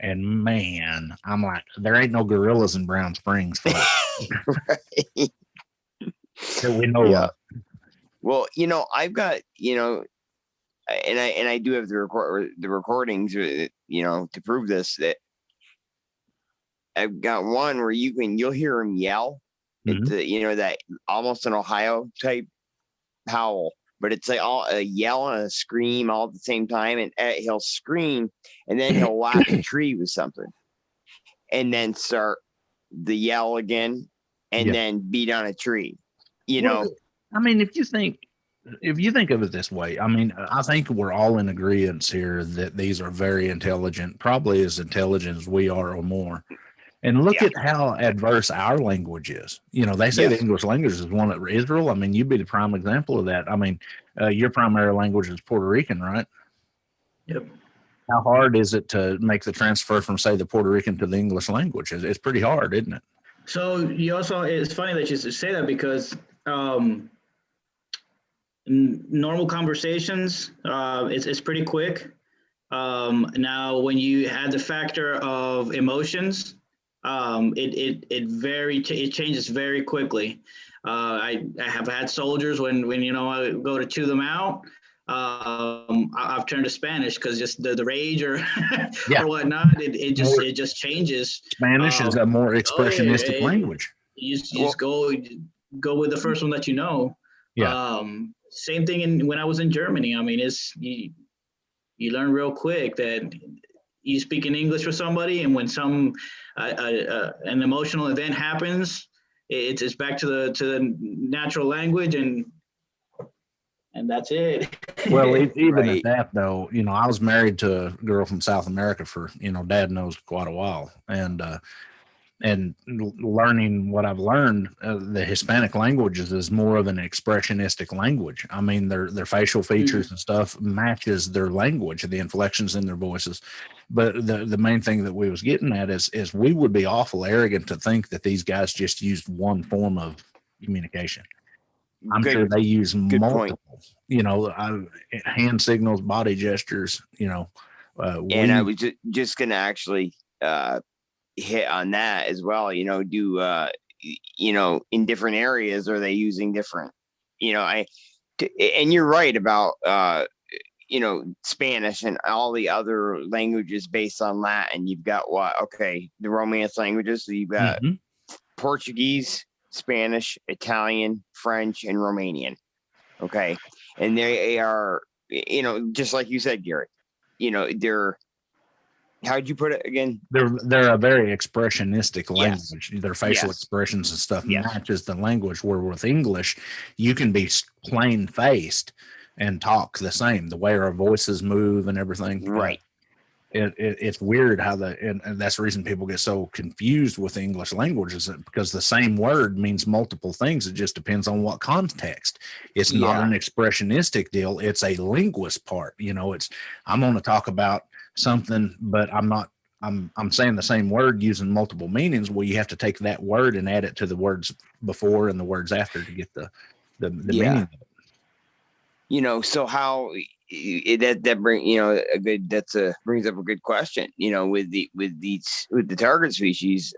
[SPEAKER 2] And man, I'm like, there ain't no gorillas in Brown Springs.
[SPEAKER 1] Right.
[SPEAKER 2] That we know of.
[SPEAKER 1] Well, I've got, and I do have the recordings, to prove this, that I've got one where you'll hear him yell. It's that almost an Ohio type howl, but it's like all a yell and a scream all at the same time. And he'll scream and then he'll whack a tree with something and then start the yell again and then beat on a tree,
[SPEAKER 2] Well, I mean, if you think of it this way, I mean, I think we're all in agreement here that these are very intelligent, probably as intelligent as we are or more. And look at how adverse our language is. They say the English language is one of Israel. I mean, you'd be the prime example of that. I mean, your primary language is Puerto Rican, right?
[SPEAKER 4] Yep.
[SPEAKER 2] How hard is it to make the transfer from, say, the Puerto Rican to the English language? It's pretty hard, isn't it?
[SPEAKER 4] So it's funny that you say that because normal conversations, it's pretty quick. Now, when you add the factor of emotions, it changes very quickly. I have had soldiers when I go to chew them out. I've turned to Spanish because just the rage or or whatnot. It just changes.
[SPEAKER 2] Spanish is a more expressionistic language.
[SPEAKER 4] You just go with the first one that you know.
[SPEAKER 2] Yeah.
[SPEAKER 4] Same thing when I was in Germany. I mean, you learn real quick that you speak in English with somebody, and when an emotional event happens, it's back to the natural language, and that's it.
[SPEAKER 2] Well, even at that though, I was married to a girl from South America for Dad knows quite a while, and learning what I've learned, the Hispanic languages is more of an expressionistic language. I mean, their facial features and stuff matches their language, the inflections in their voices. But the main thing that we was getting at is we would be awful arrogant to think that these guys just used one form of communication. I'm sure they use multiple, hand signals, body gestures,
[SPEAKER 1] and I was just going to actually, hit on that as well, do in different areas are they using different, and you're right about Spanish and all the other languages based on Latin. You've got the Romance languages, so you've got Portuguese, Spanish, Italian, French, and Romanian. Okay, and they are just like you said, Garhy, they're, how'd you put it again?
[SPEAKER 2] They're a very expressionistic language. Their facial expressions and stuff matches the language. Where with English, you can be plain faced and talk the same. The way our voices move and everything.
[SPEAKER 1] Right.
[SPEAKER 2] It's weird how and that's the reason people get so confused with the English language, is because the same word means multiple things. It just depends on what context. It's not an expressionistic deal. It's a linguist part. I'm going to talk about something, but I'm saying the same word using multiple meanings. Well, you have to take that word and add it to the words before and the words after to get the meaning of it.
[SPEAKER 1] So how that brings up a good question, with the target species,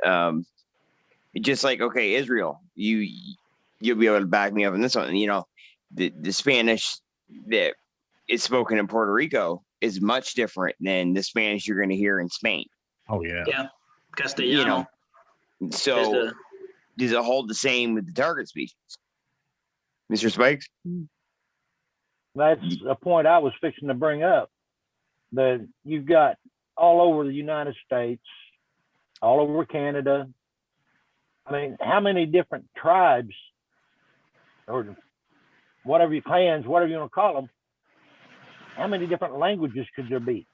[SPEAKER 1] just like, okay, Israel, you'll be able to back me up on this one. The Spanish that is spoken in Puerto Rico is much different than the Spanish you're going to hear in Spain.
[SPEAKER 2] Oh yeah.
[SPEAKER 4] Castellano.
[SPEAKER 1] So does it hold the same with the target species, Mr. Spikes?
[SPEAKER 5] That's a point I was fixing to bring up. That you've got all over the United States, all over Canada. I mean, how many different tribes or whatever your clans, whatever you want to call them, how many different languages could there be?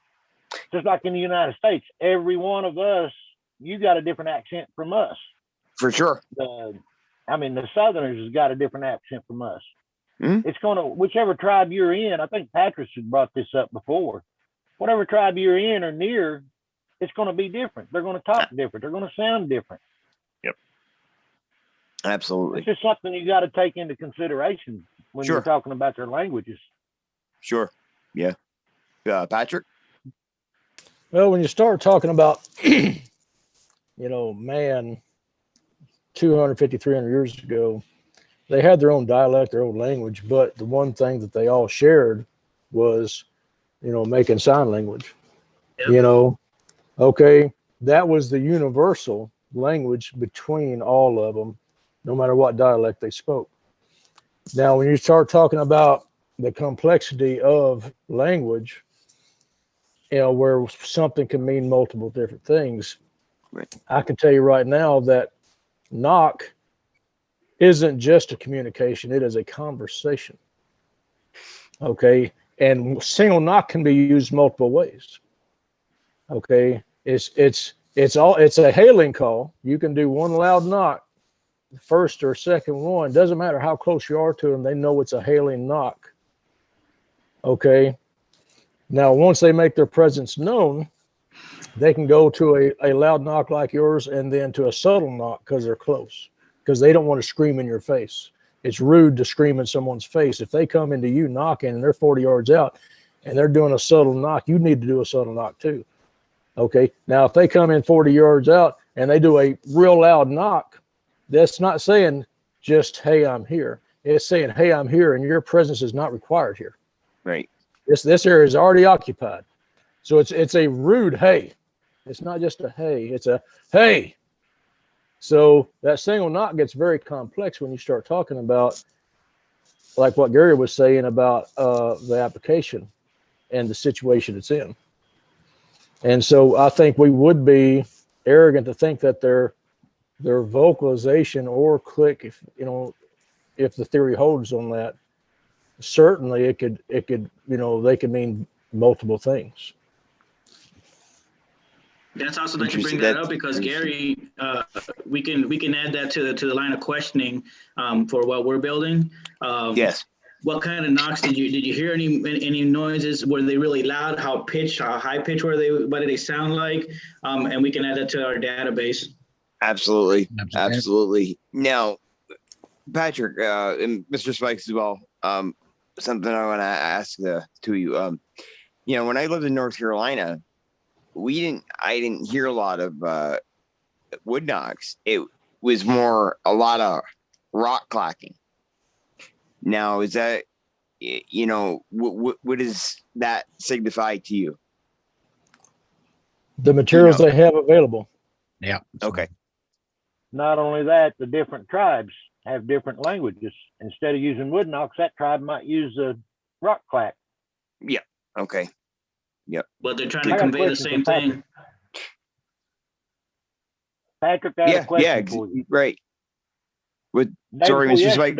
[SPEAKER 5] Just like in the United States, every one of us, you got a different accent from us.
[SPEAKER 1] For sure.
[SPEAKER 5] The Southerners has got a different accent from us.
[SPEAKER 1] Mm-hmm.
[SPEAKER 5] It's going to, whichever tribe you're in, I think Pattrick had brought this up before. Whatever tribe you're in or near, it's going to be different. They're going to talk different. They're going to sound different.
[SPEAKER 1] Yep. Absolutely.
[SPEAKER 5] It's just something you got to take into consideration when you're talking about their languages.
[SPEAKER 1] Sure. Yeah. Pattrick?
[SPEAKER 3] Well, when you start talking about, man, 250, 300 years ago, they had their own dialect, their own language, but the one thing that they all shared was, making sign language. Yep. Okay, that was the universal language between all of them, no matter what dialect they spoke. Now, when you start talking about the complexity of language, where something can mean multiple different things,
[SPEAKER 1] right.
[SPEAKER 3] I can tell you right now that knock isn't just a communication, it is a conversation. Okay, and single knock can be used multiple ways. Okay, it's a hailing call. You can do one loud knock, first or second one, doesn't matter how close you are to them, they know it's a hailing knock. Okay, now once they make their presence known, they can go to a loud knock like yours and then to a subtle knock because they're close, because they don't want to scream in your face. It's rude to scream in someone's face. If they come into you knocking and they're 40 yards out and they're doing a subtle knock, you need to do a subtle knock too. Okay, now if they come in 40 yards out and they do a real loud knock, that's not saying just, hey, I'm here. It's saying, hey, I'm here and your presence is not required here.
[SPEAKER 1] Right.
[SPEAKER 3] This area is already occupied. So it's a rude hey. It's not just a hey, it's a hey. So that single knock gets very complex when you start talking about, like what Garhy was saying about the application and the situation it's in. And so I think we would be arrogant to think that their vocalization or click, if the theory holds on that, certainly it could they could mean multiple things.
[SPEAKER 4] That's also that you bring that up because Garhy, we can add that to the line of questioning for what we're building.
[SPEAKER 1] Yes.
[SPEAKER 4] What kind of knocks did you hear? Any noises? Were they really loud? How high pitch were they? What did they sound like? And we can add that to our database.
[SPEAKER 1] Absolutely. Now, Pattrick and Mr. Spikes as well. Something I want to ask to you. When I lived in North Carolina, I didn't hear a lot of wood knocks. It was more a lot of rock clacking. Now, is that, what does that signify to you?
[SPEAKER 3] The materials they have available.
[SPEAKER 2] Yeah.
[SPEAKER 1] Okay.
[SPEAKER 5] Not only that, the different tribes have different languages. Instead of using wood knocks, that tribe might use a rock clack.
[SPEAKER 1] Yeah. Okay. Yep.
[SPEAKER 4] But they're trying to convey the same thing.
[SPEAKER 5] Pattrick, I have a question for you.
[SPEAKER 1] Right. Sorry, Mr. Spike.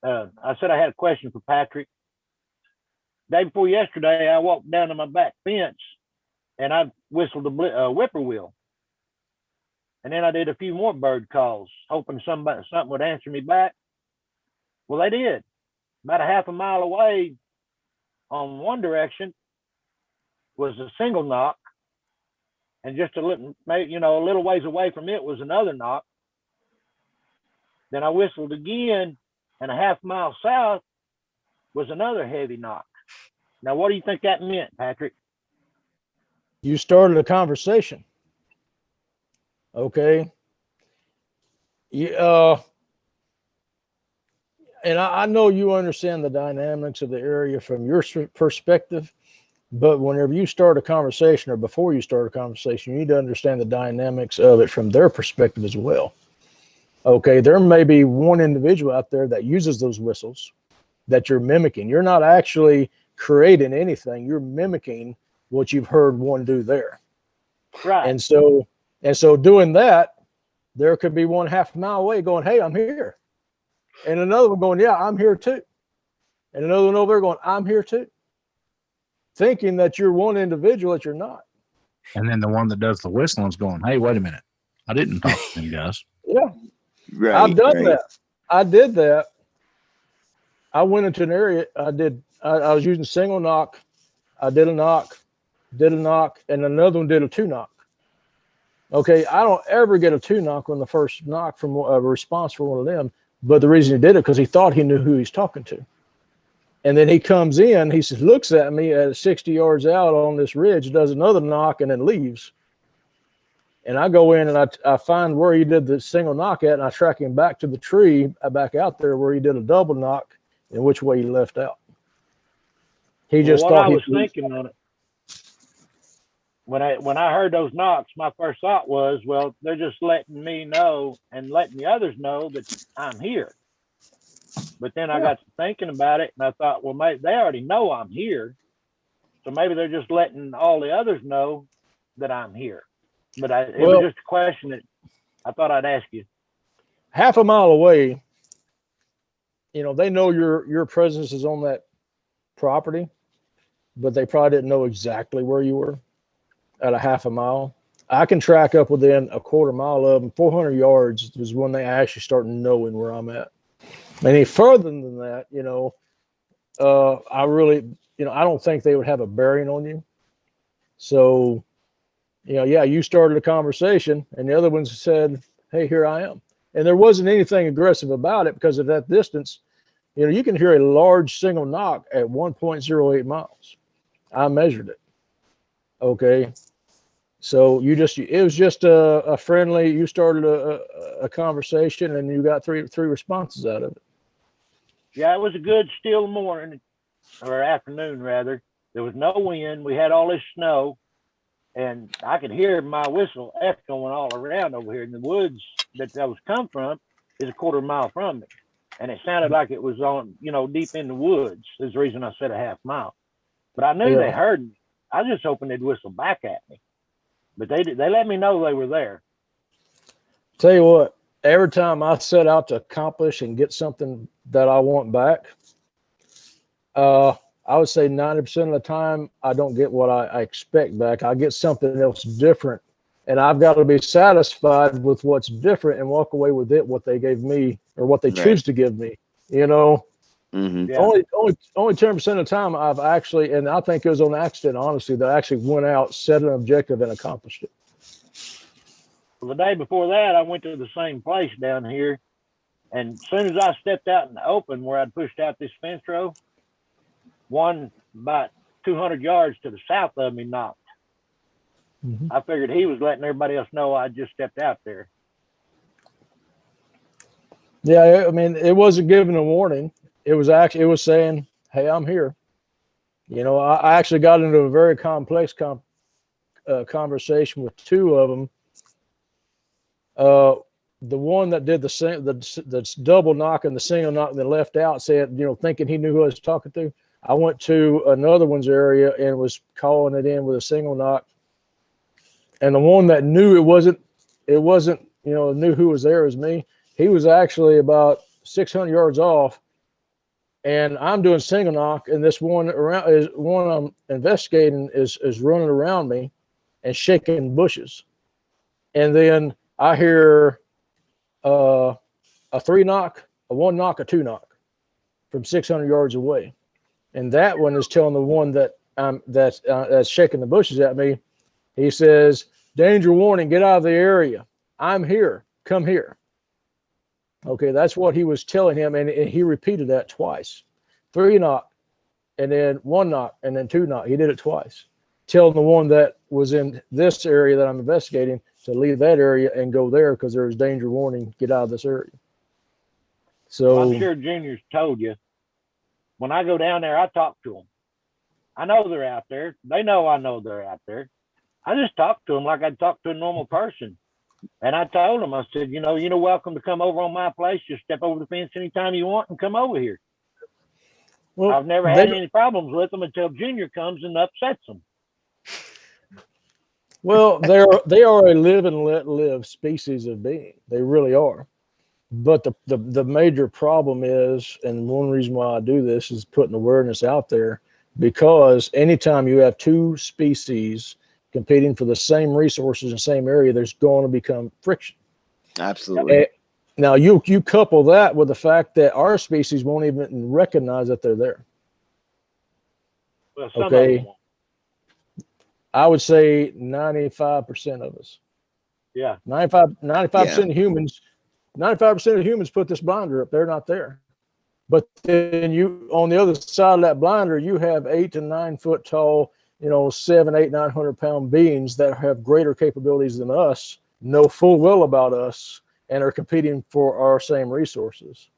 [SPEAKER 5] I said I had a question for Pattrick. Day before yesterday, I walked down to my back fence and I whistled a whippoorwill. And then I did a few more bird calls, hoping something would answer me back. Well, they did. About a half a mile away on one direction was a single knock. And just a little ways away from it was another knock. Then I whistled again, and a half mile south was another heavy knock. Now, what do you think that meant, Pattrick?
[SPEAKER 3] You started a conversation. Okay. And I know you understand the dynamics of the area from your perspective, but whenever you start a conversation or before you start a conversation, you need to understand the dynamics of it from their perspective as well. Okay, there may be one individual out there that uses those whistles that you're mimicking. You're not actually creating anything. You're mimicking what you've heard one do there.
[SPEAKER 5] Right.
[SPEAKER 3] And so doing that, there could be one half a mile away going, hey, I'm here. And another one going, yeah, I'm here too. And another one over there going, I'm here too. Thinking that you're one individual that you're not.
[SPEAKER 2] And then the one that does the whistling is going, hey, wait a minute. I didn't talk to them guys.
[SPEAKER 3] Yeah.
[SPEAKER 1] Right.
[SPEAKER 3] I've done that. I did that. I went into an area. I was using single knock. I did a knock, and another one did a 2-knock. Okay. I don't ever get a 2-knock on the first knock from a response from one of them. But the reason he did it, because he thought he knew who he's talking to. And then he comes in, he says, looks at me at 60 yards out on this ridge, does another knock, and then leaves. And I go in and I find where he did the single knock at, and I track him back to the tree, back out there where he did a double knock, and which way he left out. He just thought
[SPEAKER 5] I was thinking on it. When I heard those knocks, my first thought was, well, they're just letting me know and letting the others know that I'm here. But then I got to thinking about it, and I thought, well, maybe they already know I'm here. So maybe they're just letting all the others know that I'm here. But it was just a question that I thought I'd ask you.
[SPEAKER 3] Half a mile away, they know your presence is on that property, but they probably didn't know exactly where you were at a half a mile. I can track up within a quarter mile of them. 400 yards was when they actually start knowing where I'm at. Any further than that, I really, I don't think they would have a bearing on you. So, you started a conversation and the other ones said, hey, here I am. And there wasn't anything aggressive about it because of that distance. You can hear a large single knock at 1.08 miles. I measured it. Okay. So it was just a friendly, you started a conversation and you got three responses out of it.
[SPEAKER 5] Yeah, it was a good still morning, or afternoon rather. There was no wind. We had all this snow, and I could hear my whistle echoing all around over here in the woods that was come from is a quarter mile from me. And it sounded like it was on, deep in the woods. Is the reason I said a half mile. But I knew they heard me. I was just hoping they'd whistle back at me. But they let me know they were there.
[SPEAKER 3] Tell you what, every time I set out to accomplish and get something that I want back, I would say 90% of the time I don't get what I expect back. I get something else different, and I've got to be satisfied with what's different and walk away with what they gave me or what they choose to give me.
[SPEAKER 1] Mm-hmm.
[SPEAKER 3] Yeah. Only 10% of the time I've actually, and I think it was on accident, honestly, that I actually went out, set an objective, and accomplished it.
[SPEAKER 5] Well, the day before that, I went to the same place down here, and as soon as I stepped out in the open where I'd pushed out this fence row, one about 200 yards to the south of me knocked. Mm-hmm. I figured he was letting everybody else know I just stepped out there.
[SPEAKER 3] Yeah, I mean, it wasn't giving a warning. It was saying, hey, I'm here. I actually got into a very complex conversation with two of them. The one that did the double knock and the single knock and then left out said, thinking he knew who I was talking to. I went to another one's area and was calling it in with a single knock. And the one that knew it wasn't, knew who was there as me. He was actually about 600 yards off. And I'm doing single knock, and this one I'm investigating is running around me and shaking bushes. And then I hear a 3-knock, a 1-knock, a 2-knock from 600 yards away. And that one is telling the one that's shaking the bushes at me. He says, danger warning, get out of the area. I'm here. Come here. Okay, that's what he was telling him, and he repeated that twice. 3-knock, and then 1-knock, and then 2-knock. He did it twice, telling the one that was in this area that I'm investigating to leave that area and go there because there's danger warning, get out of this area. So
[SPEAKER 5] I'm sure Junior's told you. When I go down there, I talk to them. I know they're out there. They know I know they're out there. I just talk to them like I'd talk to a normal person. And I told them, I said, you're welcome to come over on my place. Just step over the fence anytime you want and come over here. Well, I've never had any problems with them until Junior comes and upsets them.
[SPEAKER 3] Well, they are a live and let live species of being. They really are. But the major problem is, and one reason why I do this is putting awareness out there, because anytime you have two species competing for the same resources in the same area, there's going to become friction.
[SPEAKER 1] Absolutely.
[SPEAKER 3] Now you couple that with the fact that our species won't even recognize that they're there.
[SPEAKER 5] Well,
[SPEAKER 3] Okay. I would say 95% of us.
[SPEAKER 5] Yeah.
[SPEAKER 3] 95% of humans. 95% of humans put this blinder up. They're not there. But then you, on the other side of that blinder, you have 8 to 9 foot tall, 7, 8, 900 pound beings that have greater capabilities than us, know full well about us, and are competing for our same resources.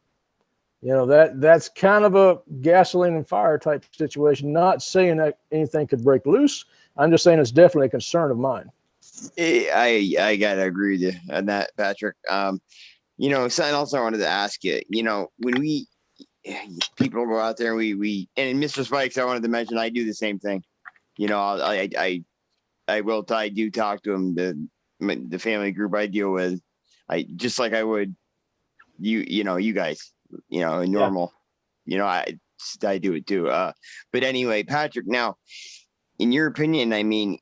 [SPEAKER 3] That's kind of a gasoline and fire type situation. Not saying that anything could break loose. I'm just saying it's definitely a concern of mine.
[SPEAKER 1] I gotta agree with you on that, Pattrick. Something else I wanted to ask you. When people go out there, and and Mr. Spikes, I wanted to mention, I do the same thing. I do talk to him, the family group I deal with, just like I would you guys, normal, I do it too. But anyway, Pattrick, now, in your opinion, I mean,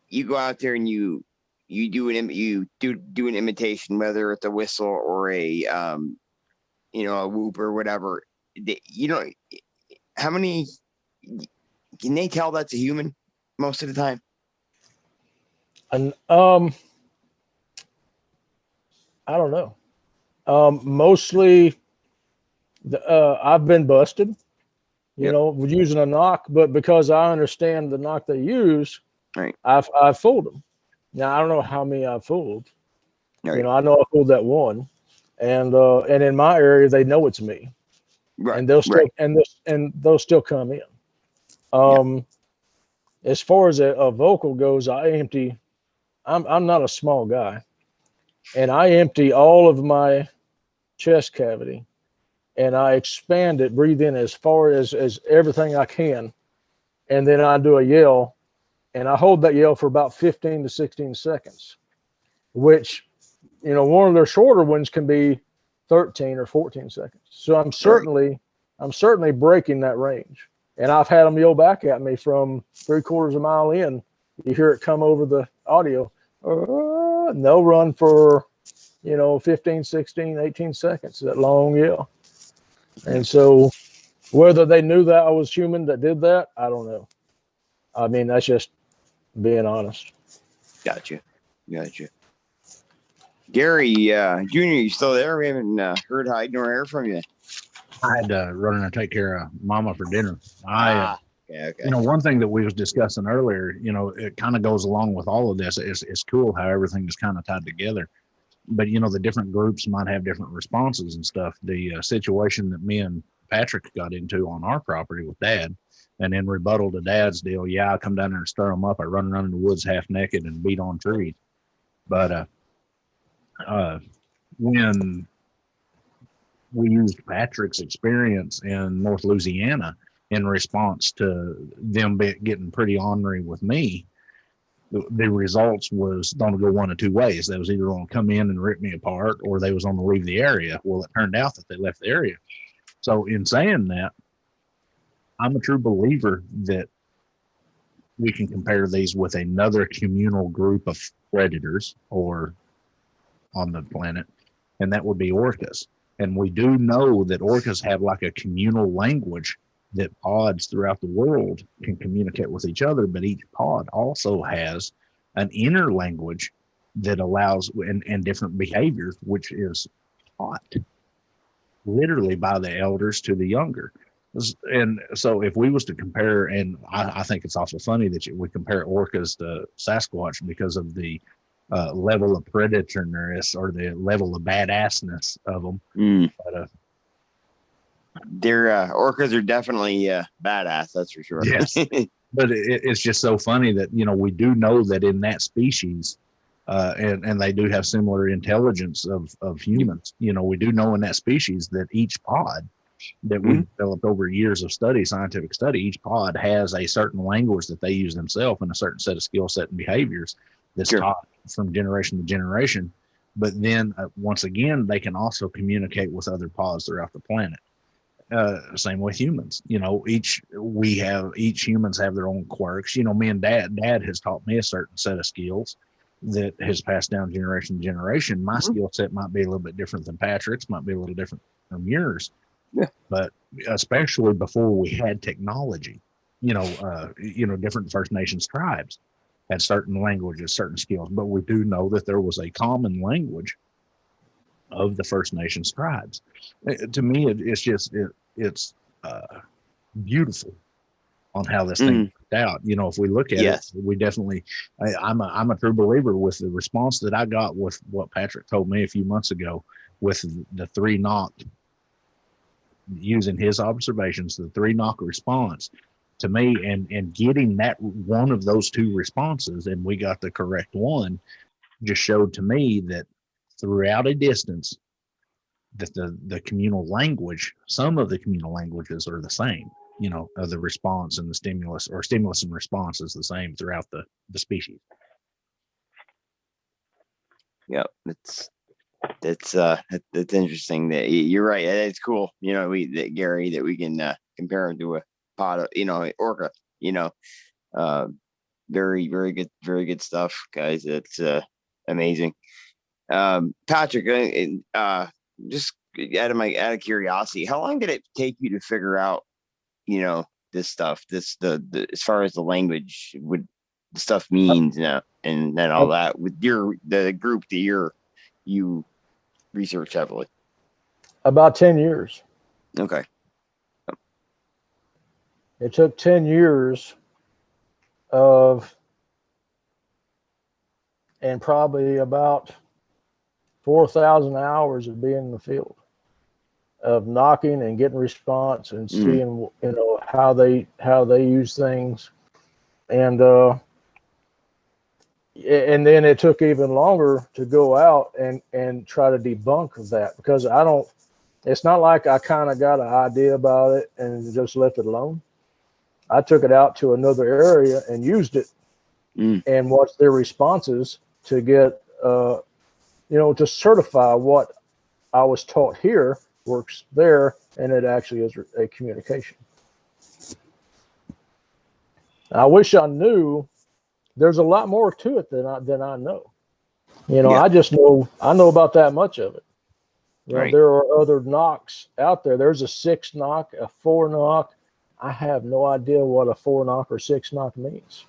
[SPEAKER 1] you go out there and you do an imitation, whether it's a whistle or a a whoop or whatever. How many can they tell that's a human most of the time?
[SPEAKER 3] And I don't know. Mostly, I've been busted, with using a knock, but because I understand the knock they use,
[SPEAKER 1] right,
[SPEAKER 3] I've fooled them. Now I don't know how many I've fooled.
[SPEAKER 1] Right.
[SPEAKER 3] I know I fooled that one, and in my area they know it's me,
[SPEAKER 1] right,
[SPEAKER 3] and they'll still they'll still come in. As far as a vocal goes, I empty. I'm not a small guy, and I empty all of my chest cavity, and I expand it, breathe in as far as everything I can, and then I do a yell, and I hold that yell for about 15 to 16 seconds, which, one of their shorter ones can be 13 or 14 seconds. So I'm certainly breaking that range, and I've had them yell back at me from 3/4 mile in. You hear it come over the audio, and they'll run for 15, 16, 18 seconds, that long yell. And so whether they knew that I was human that did that, I don't know. I mean, that's just being honest.
[SPEAKER 1] Gotcha. Garhy, Jr., you still there? We haven't heard hide nor hair from you.
[SPEAKER 2] I had to run in and take care of Mama for dinner.
[SPEAKER 1] Okay.
[SPEAKER 2] One thing that we was discussing earlier, it kind of goes along with all of this. It's cool how everything is kind of tied together. But, the different groups might have different responses and stuff. The situation that me and Pattrick got into on our property with Dad, and in rebuttal to Dad's deal, I come down there and stir them up. I run around in the woods half naked and beat on trees. But when we used Patrick's experience in North Louisiana in response to them getting pretty ornery with me, the results was going to go one of two ways. They was either going to come in and rip me apart, or they was going to leave the area. Well, it turned out that they left the area. So in saying that, I'm a true believer that we can compare these with another communal group of predators or on the planet, and that would be orcas. And we do know that orcas have like a communal language that pods throughout the world can communicate with each other, but each pod also has an inner language that allows and different behaviors, which is taught literally by the elders to the younger. And so if we was to compare, and I think it's also funny that we compare orcas to Sasquatch because of the level of predatorness or the level of badassness of them. But,
[SPEAKER 1] their orcas are definitely badass, that's for sure.
[SPEAKER 2] Yes. But it's just so funny that we do know that in that species, and they do have similar intelligence of humans. We do know in that species that each pod that we developed over years of scientific study, each pod has a certain language that they use themselves and a certain set of skill set and behaviors that's taught from generation to generation. But then once again, they can also communicate with other pods throughout the planet. Same with humans. Each humans have their own quirks. Me and dad has taught me a certain set of skills that has passed down generation to generation. My skill set might be a little bit different than Patrick's, might be a little different from yours.
[SPEAKER 1] Yeah.
[SPEAKER 2] But especially before we had technology, different First Nations tribes had certain languages, certain skills, but we do know that there was a common language of the First Nations tribes. To me, it's beautiful on how this thing worked out. If we look at it, we definitely, I'm a true believer with the response that I got with what Pattrick told me a few months ago with the 3 knock, using his observations, the 3 knock response to me, and getting that one of those 2 responses, and we got the correct one, just showed to me that throughout a distance, that the communal language, some of the communal languages are the same, of the response and the stimulus, or stimulus and response is the same throughout the species.
[SPEAKER 1] Yeah, it's interesting that you're right. It's cool. Garhy, that we can compare him to a pod of, orca. Very, very good stuff, guys. It's amazing. Pattrick, just out of curiosity, how long did it take you to figure out, this stuff, the as far as the language, what the stuff means, and then all that with the group that you research heavily?
[SPEAKER 3] About 10 years.
[SPEAKER 1] Okay.
[SPEAKER 3] It took 10 years and probably about 4,000 hours of being in the field, of knocking and getting response and seeing, how they use things. And then it took even longer to go out and try to debunk that, because it's not like I kind of got an idea about it and just left it alone. I took it out to another area and used it and watched their responses to get, to certify what I was taught here works there, and it actually is a communication. I wish I knew. There's a lot more to it than I know. I just know about that much of it.
[SPEAKER 1] Right.
[SPEAKER 3] There are other knocks out there. There's a 6 knock, a 4 knock. I have no idea what a 4 knock or 6 knock means.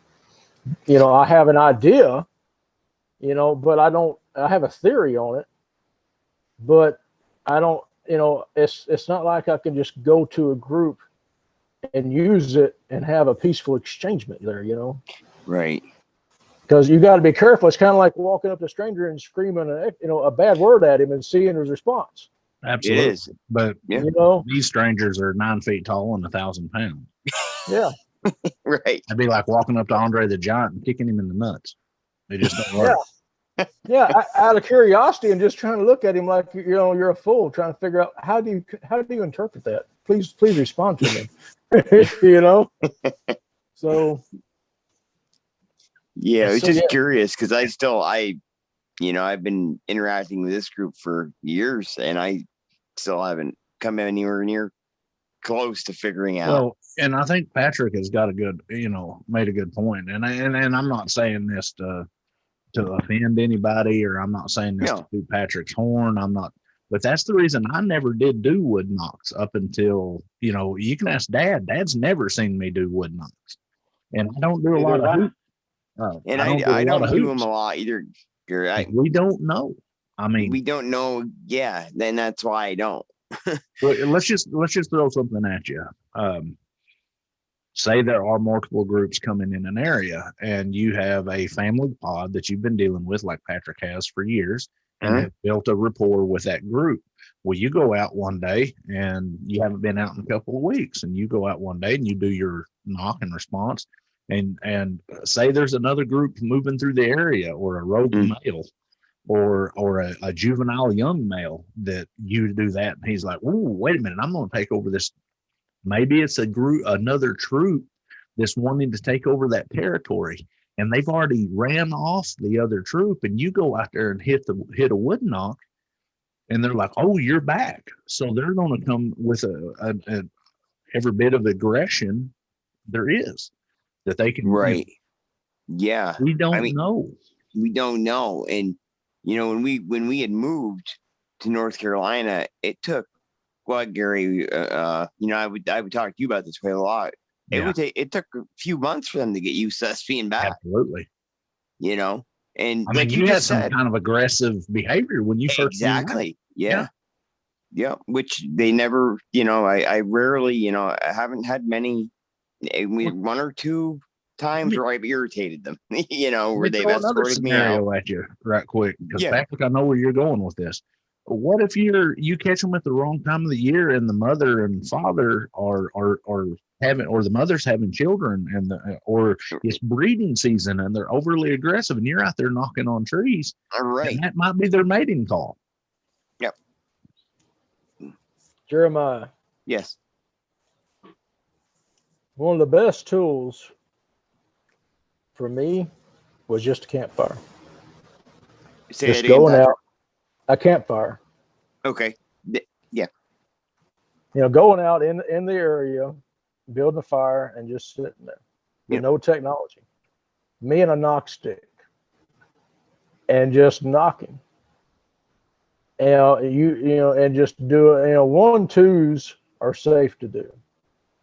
[SPEAKER 3] I have an idea, but I have a theory on it, but I don't, it's not like I can just go to a group and use it and have a peaceful exchange there,
[SPEAKER 1] Right.
[SPEAKER 3] Because you got to be careful. It's kind of like walking up to a stranger and screaming, a bad word at him and seeing his response.
[SPEAKER 2] Absolutely.
[SPEAKER 1] It is.
[SPEAKER 2] But these strangers are 9 feet tall and 1,000 pounds.
[SPEAKER 3] Yeah.
[SPEAKER 1] Right.
[SPEAKER 2] It'd be like walking up to Andre the Giant and kicking him in the nuts. It just don't work.
[SPEAKER 3] Yeah. Out of curiosity and just trying to look at him like you're a fool, trying to figure out how do you interpret that? Please respond to me. So.
[SPEAKER 1] Yeah, I was just curious because I've been interacting with this group for years, and I still haven't come anywhere near close to figuring out.
[SPEAKER 2] Well, and I think Pattrick has got made a good point. And I'm not saying this to offend anybody, or I'm not saying this to do Patrick's horn. But that's the reason I never did do wood knocks up until, you can ask Dad. Dad's never seen me do wood knocks. And I don't do a lot of hoops.
[SPEAKER 1] And I don't do them a lot either.
[SPEAKER 2] We don't know. I mean,
[SPEAKER 1] we don't know. Yeah, then that's why I don't.
[SPEAKER 2] let's just throw something at you. Say there are multiple groups coming in an area, and you have a family pod that you've been dealing with, like Pattrick has for years, and have built a rapport with that group. Well, you go out one day, and you haven't been out in a couple of weeks, and you go out one day and you do your knock and response. And say there's another group moving through the area, or a rogue male, or a juvenile young male, that you do that, and he's like, "Ooh, wait a minute, I'm going to take over this." Maybe it's another troop that's wanting to take over that territory, and they've already ran off the other troop, and you go out there and hit a wood knock, and they're like, "Oh, you're back." So they're going to come with a every bit of aggression there is that they can.
[SPEAKER 1] Right. Yeah.
[SPEAKER 2] We don't know.
[SPEAKER 1] We don't know. And, when we had moved to North Carolina, it took, well, Garhy, I would talk to you about this quite a lot. It took a few months for them to get used to us being back.
[SPEAKER 2] Absolutely.
[SPEAKER 1] And
[SPEAKER 2] I
[SPEAKER 1] like
[SPEAKER 2] mean, you had some kind of aggressive behavior when you first
[SPEAKER 1] exactly. Yeah. Which they never, I rarely, I haven't had many, one or two times where I've irritated them, where they've escorted me out.
[SPEAKER 2] At you right quick, because Patrick, I know where you're going with this. What if you catch them at the wrong time of the year, and the mother and father are having, or the mother's having children, and or it's breeding season, and they're overly aggressive, and you're out there knocking on trees.
[SPEAKER 1] All right,
[SPEAKER 2] that might be their mating call.
[SPEAKER 1] Yep.
[SPEAKER 3] Jeremiah.
[SPEAKER 1] Yes.
[SPEAKER 3] One of the best tools for me was just a campfire.
[SPEAKER 1] Just
[SPEAKER 3] going out, a campfire.
[SPEAKER 1] Okay. Yeah.
[SPEAKER 3] Going out in the area, building a fire, and just sitting there with no technology. Me and a knock stick, and just knocking. And and just do it. 1-2s are safe to do.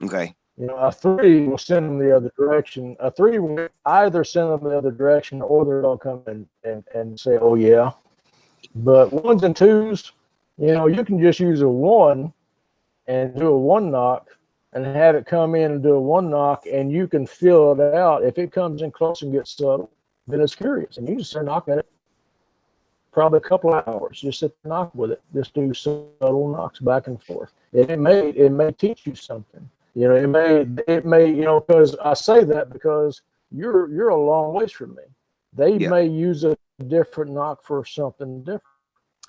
[SPEAKER 1] Okay.
[SPEAKER 3] A 3 will send them the other direction. A 3 will either send them the other direction, or they'll come and say, "Oh yeah." But 1s and 2s, you can just use a 1 and do a 1 knock, and have it come in and do a 1 knock, and you can feel it out. If it comes in close and gets subtle, then it's curious, and you just start knocking it. Probably a couple of hours. Just sit and knock with it. Just do subtle knocks back and forth. It may teach you something. It may, because I say that because you're a long ways from me. They may use a different knock for something different.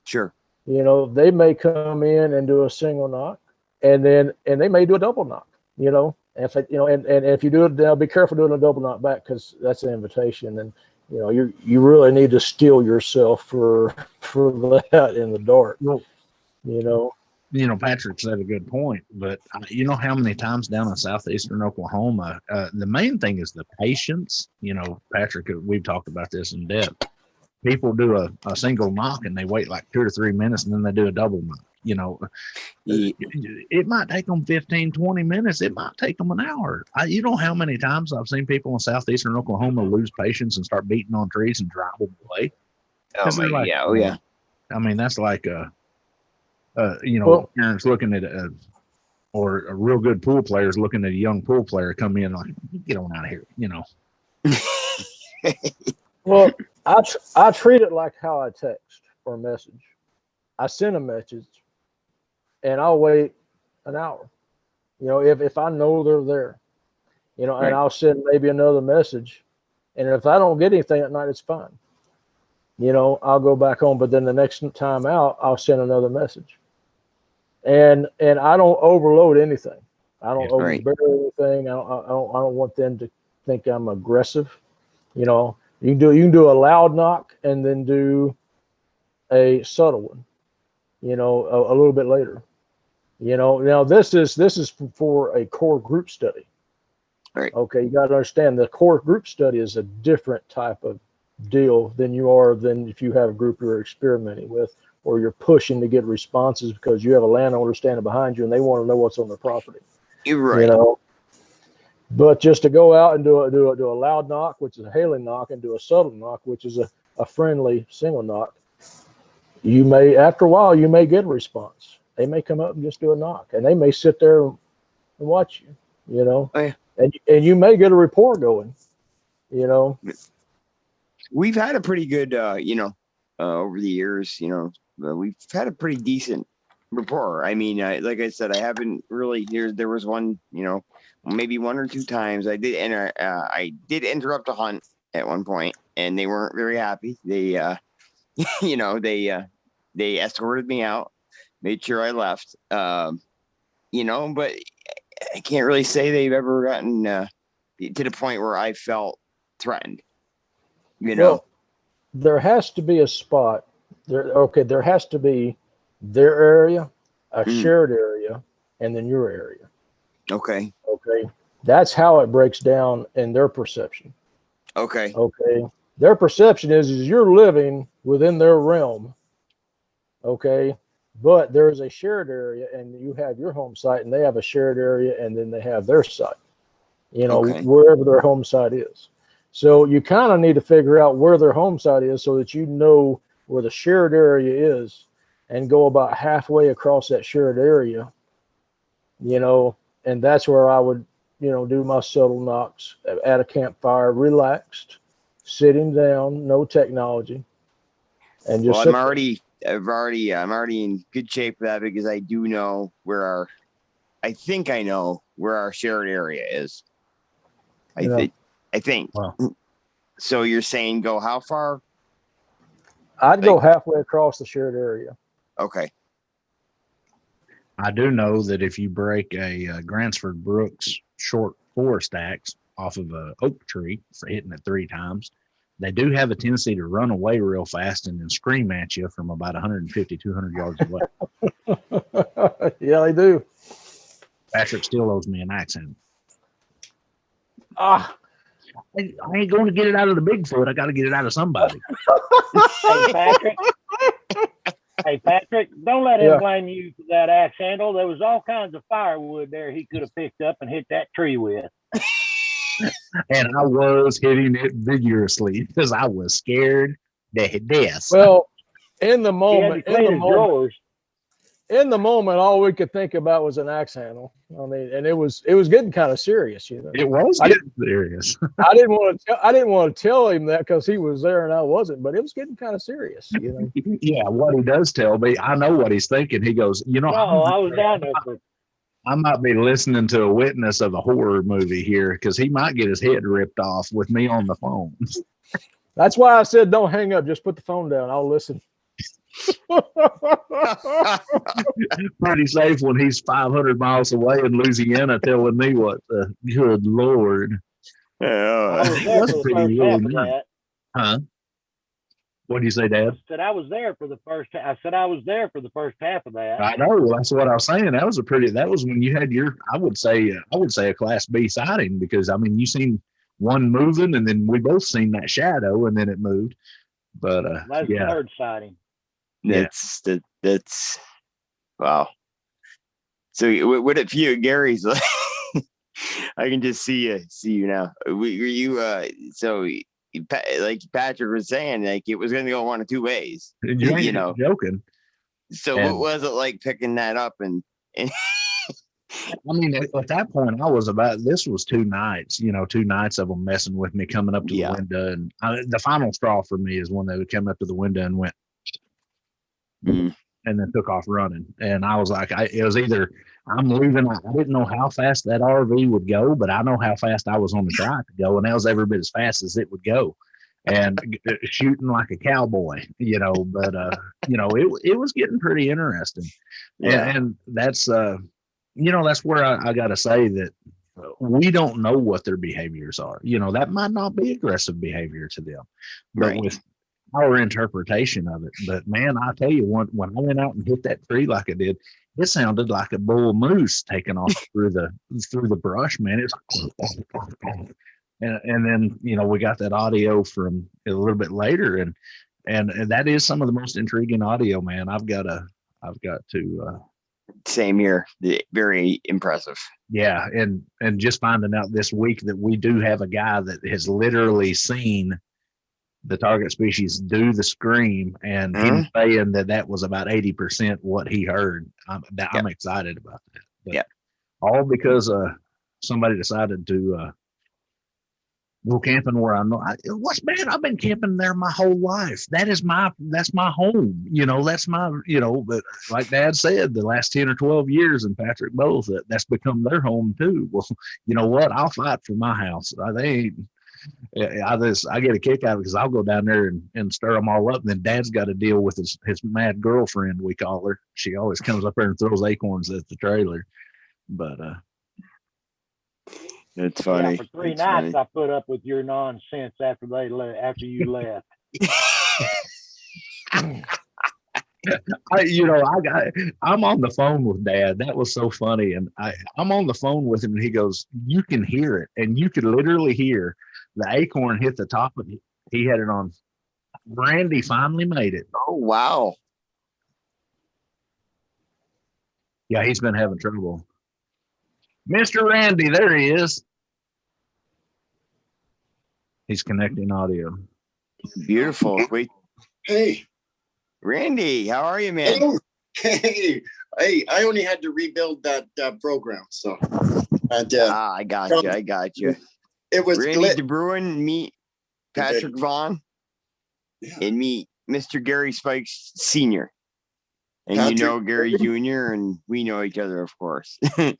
[SPEAKER 1] Sure.
[SPEAKER 3] They may come in and do a single knock, and they may do a double knock. And if and if you do it, now be careful doing a double knock back, because that's an invitation, and you really need to steel yourself for that in the dark.
[SPEAKER 2] Patrick said a good point, but how many times down in southeastern Oklahoma, the main thing is the patience. Patrick, we've talked about this in depth. People do a single knock, and they wait like 2 or 3 minutes, and then they do a double knock. It might take them 15, 20 minutes. It might take them an hour. How many times I've seen people in southeastern Oklahoma lose patience and start beating on trees and drive them away.
[SPEAKER 1] Oh my, yeah.
[SPEAKER 2] I mean, that's like parents looking at or a real good pool players looking at a young pool player come in like, "Get on out of here,"
[SPEAKER 3] Well, I treat it like how I text or message. I send a message, and I'll wait an hour. If I know they're there,
[SPEAKER 1] Right.
[SPEAKER 3] and I'll send maybe another message, and if I don't get anything at night, it's fine. I'll go back home, but then the next time out, I'll send another message. And I don't overload anything. I don't overbear anything. I don't want them to think I'm aggressive. You can do a loud knock and then do a subtle one. A little bit later. Now this is for a core group study.
[SPEAKER 1] Right.
[SPEAKER 3] Okay, you got to understand the core group study is a different type of deal than if you have a group you're experimenting with, or you're pushing to get responses because you have a landowner standing behind you and they want to know what's on their property.
[SPEAKER 1] You're right.
[SPEAKER 3] But just to go out and do a loud knock, which is a hailing knock, and do a subtle knock, which is a friendly single knock, after a while you may get a response. They may come up and just do a knock, and they may sit there and watch you.
[SPEAKER 1] Oh, yeah.
[SPEAKER 3] And you may get a rapport going.
[SPEAKER 1] We've had a pretty good, over the years, we've had a pretty decent rapport. I mean, like I said, I haven't really there was one, maybe 1 or 2 times I did interrupt a hunt at one point, and they weren't very happy. They, they escorted me out, made sure I left, but I can't really say they've ever gotten to the point where I felt threatened. You know,
[SPEAKER 3] Well, there has to be a spot there. Okay, there has to be their area, a shared area, and then your area.
[SPEAKER 1] Okay.
[SPEAKER 3] Okay, that's how it breaks down in their perception.
[SPEAKER 1] Okay.
[SPEAKER 3] Okay, their perception is you're living within their realm. Okay, but there's a shared area, and you have your home site, and they have a shared area, and then they have their site. You know, wherever their home site is. So you kind of need to figure out where their home site is so that you know where the shared area is and go about halfway across that shared area, you know, and that's where I would, you know, do my subtle knocks at a campfire, relaxed, sitting down, no technology. And just
[SPEAKER 1] I'm already in good shape for that because I do know I think I know where our shared area is. I think.
[SPEAKER 2] Wow.
[SPEAKER 1] So you're saying go how far?
[SPEAKER 3] I'd go halfway across the shared area.
[SPEAKER 1] Okay.
[SPEAKER 2] I do know that if you break a Gransford Brooks short forest axe off of a oak tree for hitting it 3 times, they do have a tendency to run away real fast and then scream at you from about 150, 200 yards away.
[SPEAKER 3] Yeah, they do.
[SPEAKER 2] Pattrick still owes me an axe handle.
[SPEAKER 3] I
[SPEAKER 2] ain't going to get it out of the Bigfoot. I got to get it out of somebody.
[SPEAKER 5] Hey, Pattrick, don't let him blame you for that axe handle. There was all kinds of firewood there he could have picked up and hit that tree with.
[SPEAKER 2] And I was hitting it vigorously because I was scared to death.
[SPEAKER 3] Well, in the moment,
[SPEAKER 5] drawers.
[SPEAKER 3] In the moment, all we could think about was an axe handle. I mean, and it was getting kind of serious, you know.
[SPEAKER 2] It was getting serious.
[SPEAKER 3] I didn't want to tell him that because he was there and I wasn't, but it was getting kind of serious, you know.
[SPEAKER 2] Yeah, what he does tell me, I know what he's thinking. He goes, you know,
[SPEAKER 5] I was down there.
[SPEAKER 2] I might be listening to a witness of a horror movie here because he might get his head ripped off with me on the phone.
[SPEAKER 3] That's why I said don't hang up. Just put the phone down. I'll listen.
[SPEAKER 2] Pretty safe when he's 500 miles away in Louisiana telling me what the good Lord.
[SPEAKER 5] That's pretty really.
[SPEAKER 2] Huh? What do you say, Dad?
[SPEAKER 5] I was there for the first half of that.
[SPEAKER 2] I know. That's what I was saying. That was when you had your, I would say a Class B sighting because, I mean, you seen one moving and then we both seen that shadow and then it moved. But,
[SPEAKER 5] that's the third sighting.
[SPEAKER 1] That's wow. So what if you, Gary's like, I can just see you now. Were you, so like Pattrick was saying, like it was going to go one of 2 ways. You know,
[SPEAKER 2] joking.
[SPEAKER 1] So what was it like picking that up? And
[SPEAKER 2] I mean, at that point, this was 2 nights. You know, 2 nights of them messing with me, coming up to the window, and the final straw for me is when they would come up to the window and went. And then took off running. And I was like, it was either I'm leaving. I didn't know how fast that RV would go, but I know how fast I was on the track to go. And that was every bit as fast as it would go. And shooting like a cowboy, you know, but, you know, it was getting pretty interesting. Yeah. And that's, you know, that's where I got to say that we don't know what their behaviors are. You know, that might not be aggressive behavior to them, but with our interpretation of it. But man, I tell you, when I went out and hit that tree like I did, it sounded like a bull moose taking off through the brush, man. It's and then, you know, we got that audio from a little bit later, and that is some of the most intriguing audio, man. I've got to
[SPEAKER 1] same here. Very impressive.
[SPEAKER 2] Yeah, and just finding out this week that we do have a guy that has literally seen the target species do the scream, and him saying that was about 80% what he heard. I'm excited about that. But all because somebody decided to go camping where I know. Man, I've been camping there my whole life. That's my home. You know, that's my, you know, but like Dad said, the last 10 or 12 years, and Pattrick both, that's become their home too. Well, you know what? I'll fight for my house. I get a kick out of it because I'll go down there and stir them all up. And then Dad's got to deal with his mad girlfriend, we call her. She always comes up there and throws acorns at the trailer. But
[SPEAKER 1] That's funny.
[SPEAKER 5] Yeah, for 3
[SPEAKER 1] That's
[SPEAKER 5] nights,
[SPEAKER 1] funny.
[SPEAKER 5] I put up with your nonsense after you left.
[SPEAKER 2] I'm on the phone with Dad. That was so funny. And I'm on the phone with him and he goes, you can hear it. And you could literally hear the acorn hit the top of it. He had it on. Randy finally made it.
[SPEAKER 1] Oh, wow.
[SPEAKER 2] Yeah, he's been having trouble. Mr. Randy, there he is. He's connecting audio.
[SPEAKER 1] Beautiful. Wait,
[SPEAKER 6] Hey,
[SPEAKER 1] Randy, how are you, man?
[SPEAKER 6] hello. Hey, I only had to rebuild that program, so
[SPEAKER 1] I got you.
[SPEAKER 6] it was
[SPEAKER 1] Randy
[SPEAKER 6] glitch.
[SPEAKER 1] DeBruin, meet Pattrick Vaugn,
[SPEAKER 6] Yeah.
[SPEAKER 1] and meet Mr. Gary Spikes Sr. And
[SPEAKER 6] Pattrick
[SPEAKER 1] you know Gary Jr., and we know each other, of course.
[SPEAKER 6] A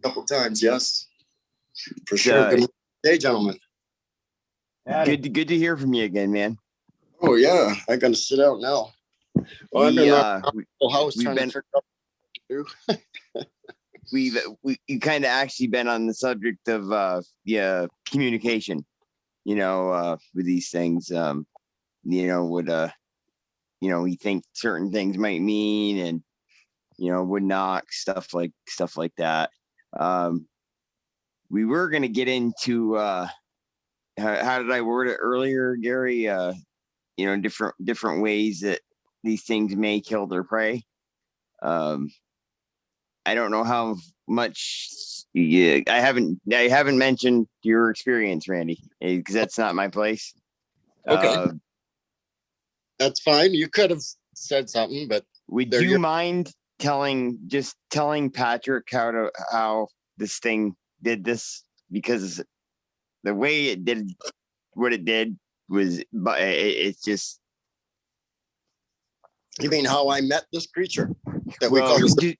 [SPEAKER 6] couple times, yes, for sure. Good day, gentlemen.
[SPEAKER 1] Good to hear from you again, man.
[SPEAKER 6] Oh yeah, I gotta sit out now. Well, I've been around the whole house
[SPEAKER 1] we've
[SPEAKER 6] trying
[SPEAKER 1] been-
[SPEAKER 6] to figure out what to do.
[SPEAKER 1] You kind of actually been on the subject of communication, with these things, what we think certain things might mean, and would not, stuff like that. We were going to get into how did I word it earlier, Gary? Different ways that these things may kill their prey. I don't know how much. I haven't mentioned your experience, Randy, because that's not my place.
[SPEAKER 6] Okay. That's fine. You could have said something, but
[SPEAKER 1] Would
[SPEAKER 6] there
[SPEAKER 1] you
[SPEAKER 6] you-
[SPEAKER 1] mind telling Pattrick how this thing did this? Because the way it did what it did was, but it's just.
[SPEAKER 6] you mean how I met this creature that we
[SPEAKER 1] Well,
[SPEAKER 6] call
[SPEAKER 1] do-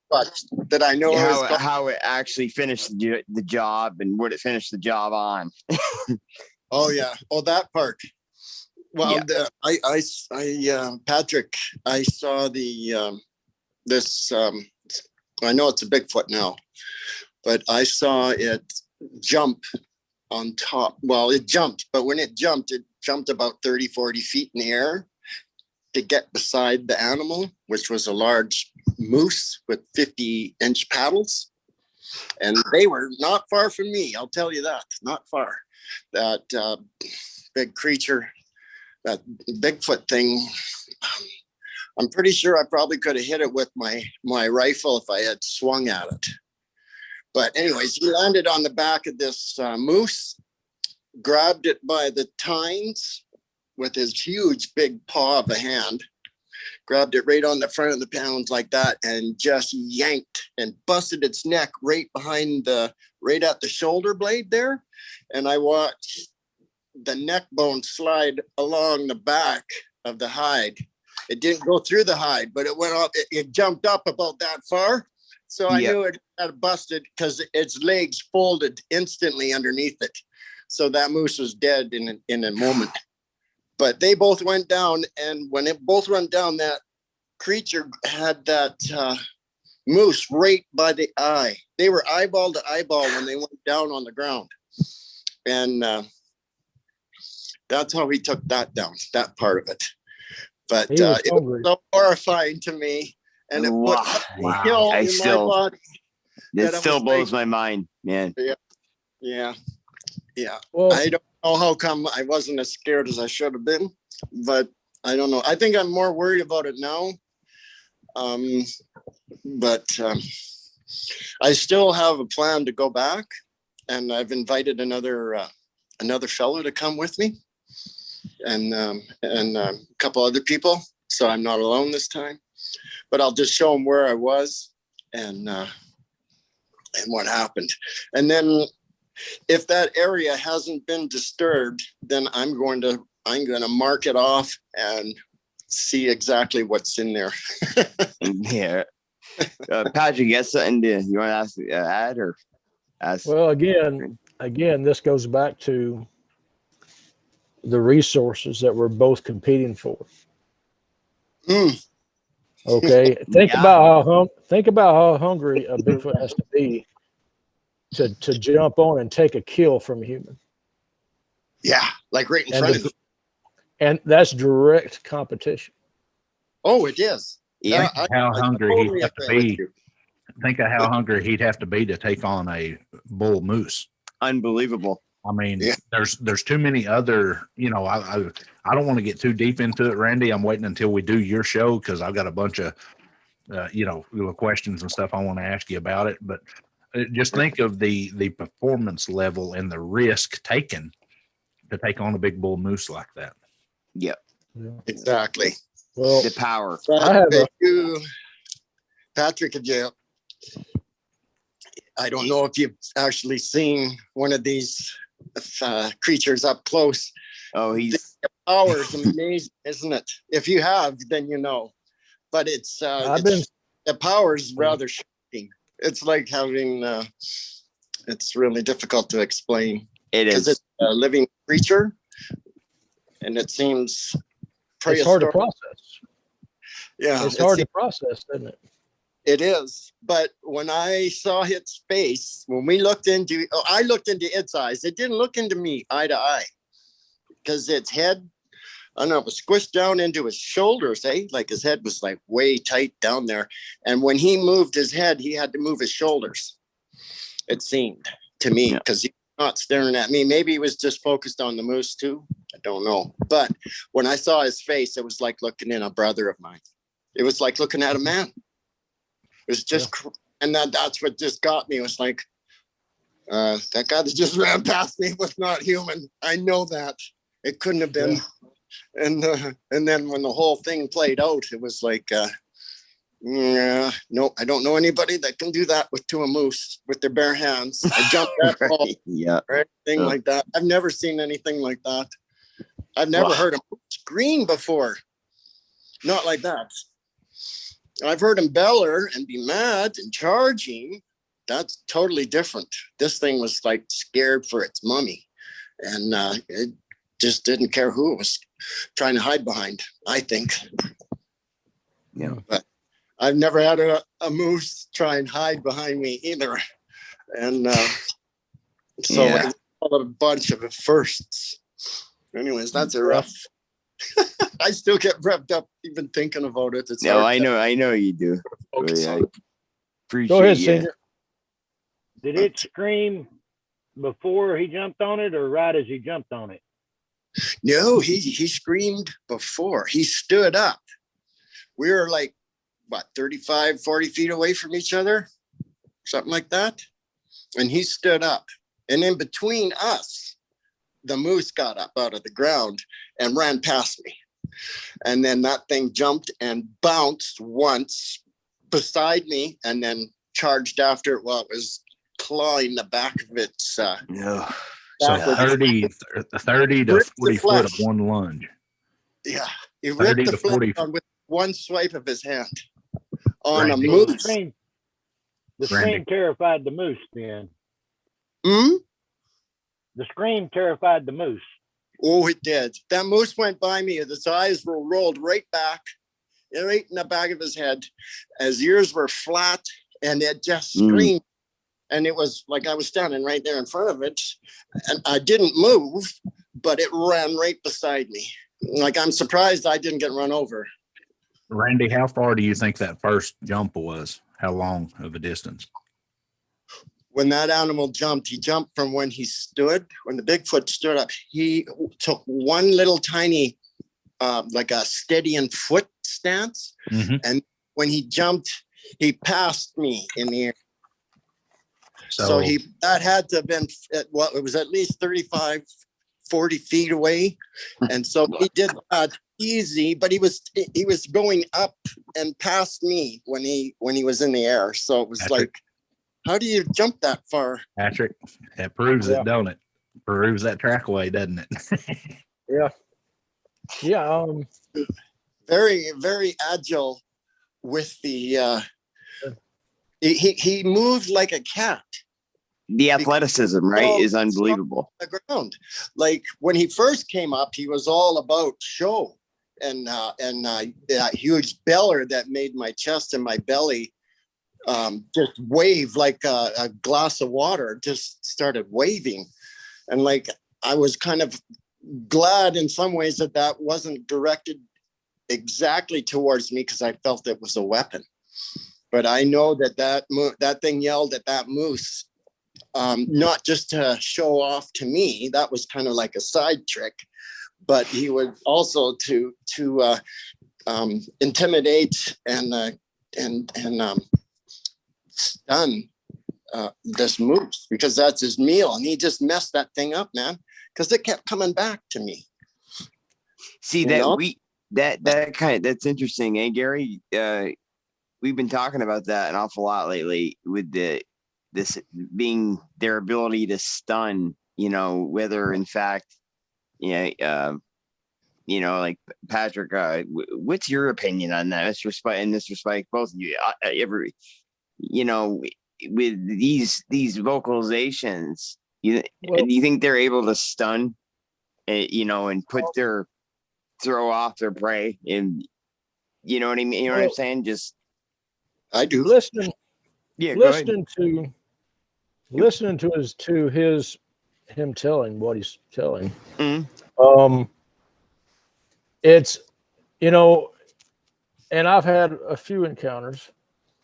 [SPEAKER 6] that I know is called,
[SPEAKER 1] how it actually finished the job and what it finished the job on.
[SPEAKER 6] oh yeah, oh that part. Well,
[SPEAKER 1] Yeah.
[SPEAKER 6] Pattrick, I saw this. I know it's a Bigfoot now, but I saw it jump on top. Well, it jumped, but when it jumped about 30, 40 feet in the air to get beside the animal, which was a large moose with 50-inch paddles. And they were not far from me, I'll tell you that, not far. That big creature, that Bigfoot thing, I'm pretty sure I probably could have hit it with my rifle if I had swung at it. But anyways, he landed on the back of this moose, grabbed it by the tines with his huge big paw of a hand, grabbed it right on the front of the pounds like that, and just yanked and busted its neck right at the shoulder blade there. And I watched the neck bone slide along the back of the hide. It didn't go through the hide, but it went up. It jumped up about that far. So I knew it had busted because its legs folded instantly underneath it. So that moose was dead in a moment. But they both went down, and when it both went down, that creature had that moose right by the eye. They were eyeball to eyeball when they went down on the ground. And that's how he took that down, that part of it. But it was so horrifying to me. And it put a chill in my body.
[SPEAKER 1] It still blows my mind, man.
[SPEAKER 6] Yeah.
[SPEAKER 3] Well,
[SPEAKER 6] I don't know how come I wasn't as scared as I should have been, but I don't know. I think I'm more worried about it now. But I still have a plan to go back, and I've invited another fellow to come with me, and a couple other people, so I'm not alone this time. But I'll just show them where I was and what happened, and then if that area hasn't been disturbed, then I'm going to mark it off and see exactly what's in there.
[SPEAKER 1] Yeah. Pattrick, you got something you want to add or ask?
[SPEAKER 3] Well, again, this goes back to the resources that we're both competing for. Okay, think about how hungry a Bigfoot has to be to jump on and take a kill from a human.
[SPEAKER 6] Yeah, like right in front of you.
[SPEAKER 3] And that's direct competition.
[SPEAKER 6] Oh, it is.
[SPEAKER 1] Yeah.
[SPEAKER 2] How hungry
[SPEAKER 6] totally
[SPEAKER 2] he'd have to
[SPEAKER 6] agree with
[SPEAKER 2] be.
[SPEAKER 6] you.
[SPEAKER 2] Think of how hungry he'd have to be to take on a bull moose.
[SPEAKER 1] Unbelievable.
[SPEAKER 2] I mean,
[SPEAKER 6] Yeah.
[SPEAKER 2] there's too many other, I don't want to get too deep into it, Randy. I'm waiting until we do your show because I've got a bunch of, little questions and stuff I want to ask you about it. But just think of the performance level and the risk taken to take on a big bull moose like that.
[SPEAKER 1] Yep.
[SPEAKER 3] Yeah.
[SPEAKER 6] Exactly.
[SPEAKER 3] Well,
[SPEAKER 1] The power.
[SPEAKER 3] I have
[SPEAKER 6] Pattrick, I don't know if you've actually seen one of these creatures up close.
[SPEAKER 1] Oh, he's
[SPEAKER 6] The power is amazing, isn't it? If you have, then you know. But the power is rather shocking. It's like having. It's really difficult to explain.
[SPEAKER 1] It
[SPEAKER 6] because
[SPEAKER 1] is.
[SPEAKER 6] it's a living creature, and it seems
[SPEAKER 3] it's hard to process.
[SPEAKER 6] Yeah,
[SPEAKER 3] It's hard to process, isn't it?
[SPEAKER 6] It is. But when I saw its face, when I looked into its eyes. It didn't look into me eye to eye because its head, I don't know, it was squished down into his shoulders, like his head was like way tight down there. And when he moved his head, he had to move his shoulders. It seemed to me because he's not staring at me. Maybe he was just focused on the moose too. I don't know. But when I saw his face, it was like looking in a brother of mine. It was like looking at a man. It was just, and that's what just got me. It was like, that guy that just ran past me was not human. I know that. It couldn't have been. Yeah. And then when the whole thing played out, it was like, no, I don't know anybody that can do that to a moose with their bare hands. I jumped that ball, or anything like that. I've never seen anything like that. I've never heard him scream before. Not like that. I've heard him beller and be mad and charging. That's totally different. This thing was like scared for its mummy, and it just didn't care who it was trying to hide behind, I think.
[SPEAKER 1] Yeah.
[SPEAKER 6] But I've never had a moose try and hide behind me either. And so it's all a bunch of firsts. Anyways, that's a rough. I still get revved up even thinking about it. It's
[SPEAKER 1] I know you do. I appreciate
[SPEAKER 3] Go ahead, Senior.
[SPEAKER 5] Did it scream before he jumped on it or right as he jumped on it?
[SPEAKER 6] No, he screamed before. He stood up. We were like, 35, 40 feet away from each other? Something like that. And he stood up. And in between us, the moose got up out of the ground and ran past me. And then that thing jumped and bounced once beside me and then charged after it while it was clawing the back of its
[SPEAKER 2] So 30 to 40 foot of one lunge.
[SPEAKER 6] Yeah. He ripped the flesh on with one swipe of his hand on
[SPEAKER 2] Randy.
[SPEAKER 6] a moose.
[SPEAKER 5] The scream terrified the moose then. The scream terrified the moose.
[SPEAKER 6] Oh, it did. That moose went by me. His eyes were rolled right back, right in the back of his head. His ears were flat, and it just screamed. And it was like I was standing right there in front of it, and I didn't move, but it ran right beside me. Like, I'm surprised I didn't get run over.
[SPEAKER 2] Randy, how far do you think that first jump was? How long of a distance?
[SPEAKER 6] When that animal jumped, he jumped from when he stood, when the Bigfoot stood up, he took one little tiny, like a steadying foot stance. And when he jumped, he passed me in the air. So that had to have been, it was at least 35, 40 feet away. And so he did that easy, but he was going up and past me when he was in the air. So it was like, how do you jump that far?
[SPEAKER 2] Pattrick, that proves it, don't it? Proves that track away, doesn't it?
[SPEAKER 3] Yeah.
[SPEAKER 6] Very, very agile with the, he moved like a cat.
[SPEAKER 1] The athleticism, right, is unbelievable.
[SPEAKER 6] The ground. Like when he first came up, he was all about show and that huge beller that made my chest and my belly just wave like a glass of water, just started waving. And like, I was kind of glad in some ways that wasn't directed exactly towards me, because I felt it was a weapon. But I know that thing yelled at that moose, not just to show off to me. That was kind of like a side trick, but he would also to intimidate and stun this moose, because that's his meal, and he just messed that thing up, man, because it kept coming back to me.
[SPEAKER 1] See that's interesting, eh, Garhy? We've been talking about that an awful lot lately with this being their ability to stun, whether in fact, like Pattrick, what's your opinion on that? In this respect, both of you, with these vocalizations, do you think they're able to stun, and throw off their prey, and you know what I mean? You know what I'm saying? Just
[SPEAKER 6] I do.
[SPEAKER 3] Listening to him telling what he's telling.
[SPEAKER 1] Mm-hmm.
[SPEAKER 3] It's, and I've had a few encounters,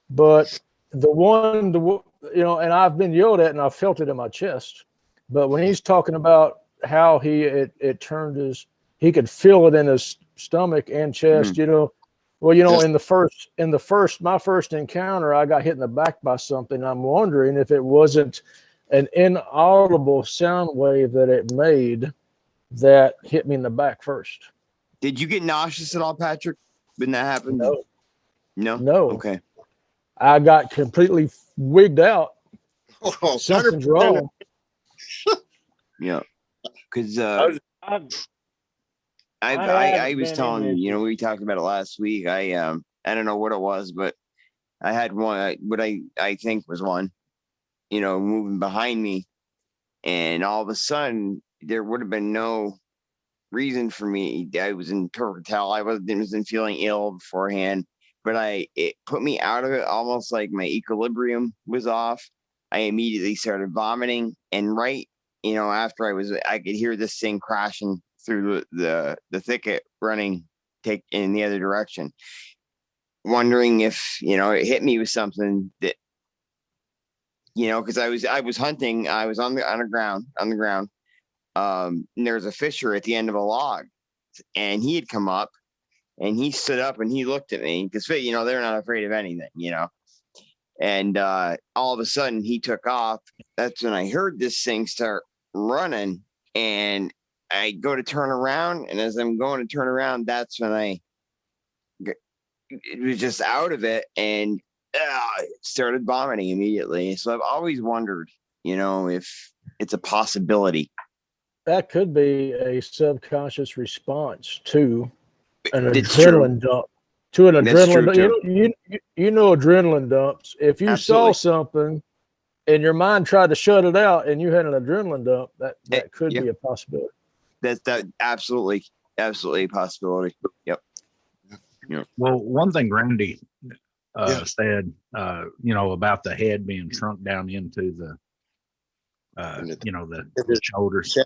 [SPEAKER 3] but and I've been yelled at and I felt it in my chest. But when he's talking about how it turned he could feel it in his stomach and chest,
[SPEAKER 1] Mm-hmm.
[SPEAKER 3] Yes. My first encounter, I got hit in the back by something. I'm wondering if it wasn't an inaudible sound wave that it made that hit me in the back first.
[SPEAKER 1] Did you get nauseous at all, Pattrick, when that happened?
[SPEAKER 3] No.
[SPEAKER 1] Okay.
[SPEAKER 3] I got completely wigged out.
[SPEAKER 6] Oh,
[SPEAKER 3] Something's wrong.
[SPEAKER 1] Yeah. Because
[SPEAKER 5] I
[SPEAKER 1] was telling you, we talked about it last week. I don't know what it was, but I had one, what I think was one, moving behind me, and all of a sudden there would have been no reason for me. I was in perfect health. I wasn't feeling ill beforehand, but it put me out of it, almost like my equilibrium was off. I immediately started vomiting, and right, after I could hear this thing crashing through the thicket, running take in the other direction, wondering if it hit me with something that, because I was hunting. I was on the ground. And there was a fisher at the end of a log, and he had come up, and he stood up and he looked at me, because they're not afraid of anything, and all of a sudden he took off. That's when I heard this thing start running, and I go to turn around, and as I'm going to turn around, that's when it was just out of it, and started vomiting immediately. So I've always wondered, if it's a possibility.
[SPEAKER 3] That could be a subconscious response to an
[SPEAKER 1] It's
[SPEAKER 3] adrenaline dump. To an
[SPEAKER 1] That's true,
[SPEAKER 3] adrenaline dump. You know adrenaline dumps. If you
[SPEAKER 1] Absolutely.
[SPEAKER 3] saw something and your mind tried to shut it out and you had an adrenaline dump, that could be a possibility.
[SPEAKER 1] That's absolutely a possibility. Yep.
[SPEAKER 2] Well, one thing Randy said, about the head being shrunk down into the shoulders.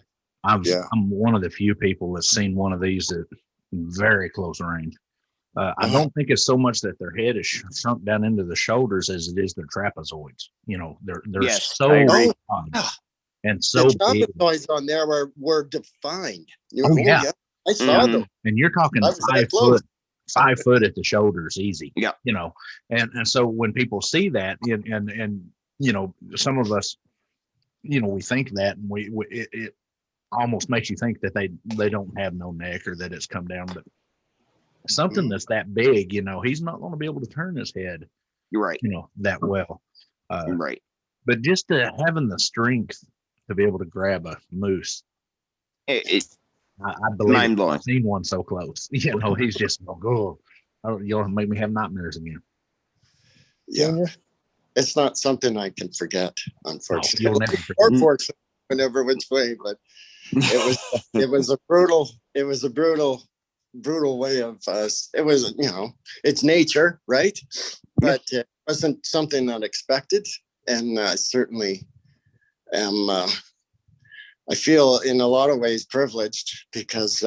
[SPEAKER 2] I'm one of the few people that's seen one of these at very close range. I don't think it's so much that their head is shrunk down into the shoulders as it is their trapezoids. They're so odd and so
[SPEAKER 6] the
[SPEAKER 2] big.
[SPEAKER 6] trapezoids on there were defined. I saw them.
[SPEAKER 2] And you're talking 5 foot at the shoulders, easy.
[SPEAKER 1] Yeah.
[SPEAKER 2] And so when people see that, and some of us, we think that, and it almost makes you think that they don't have no neck, or that it's come down, but something that's that big, he's not going to be able to turn his head,
[SPEAKER 1] you're right,
[SPEAKER 2] that well.
[SPEAKER 1] Right.
[SPEAKER 2] But just having the strength to be able to grab a moose, I believe
[SPEAKER 1] mind-blowing.
[SPEAKER 2] I've seen one so close. He's just you'll make me have nightmares again.
[SPEAKER 6] Yeah. It's not something I can forget, unfortunately.
[SPEAKER 2] No, you'll never forget.
[SPEAKER 6] Or fortunately, whenever which way, but it was a brutal way of us. It was, it's nature, right? But wasn't something that I expected, and I certainly am. I feel in a lot of ways privileged because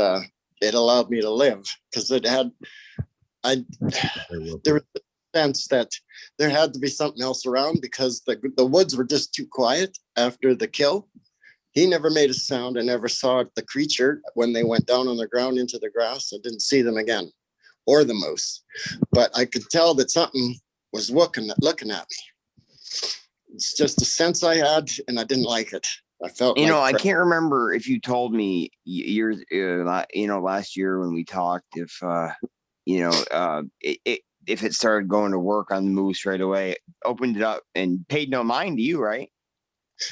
[SPEAKER 6] it allowed me to live. Because there was a sense that there had to be something else around because the woods were just too quiet after the kill. He never made a sound. I never saw the creature when they went down on the ground into the grass. I didn't see them again, or the moose. But I could tell that something was looking at me. It's just a sense I had, and I didn't like it. I felt
[SPEAKER 1] I can't remember if you told me years, last year when we talked, if if it started going to work on the moose right away, opened it up and paid no mind to you, right?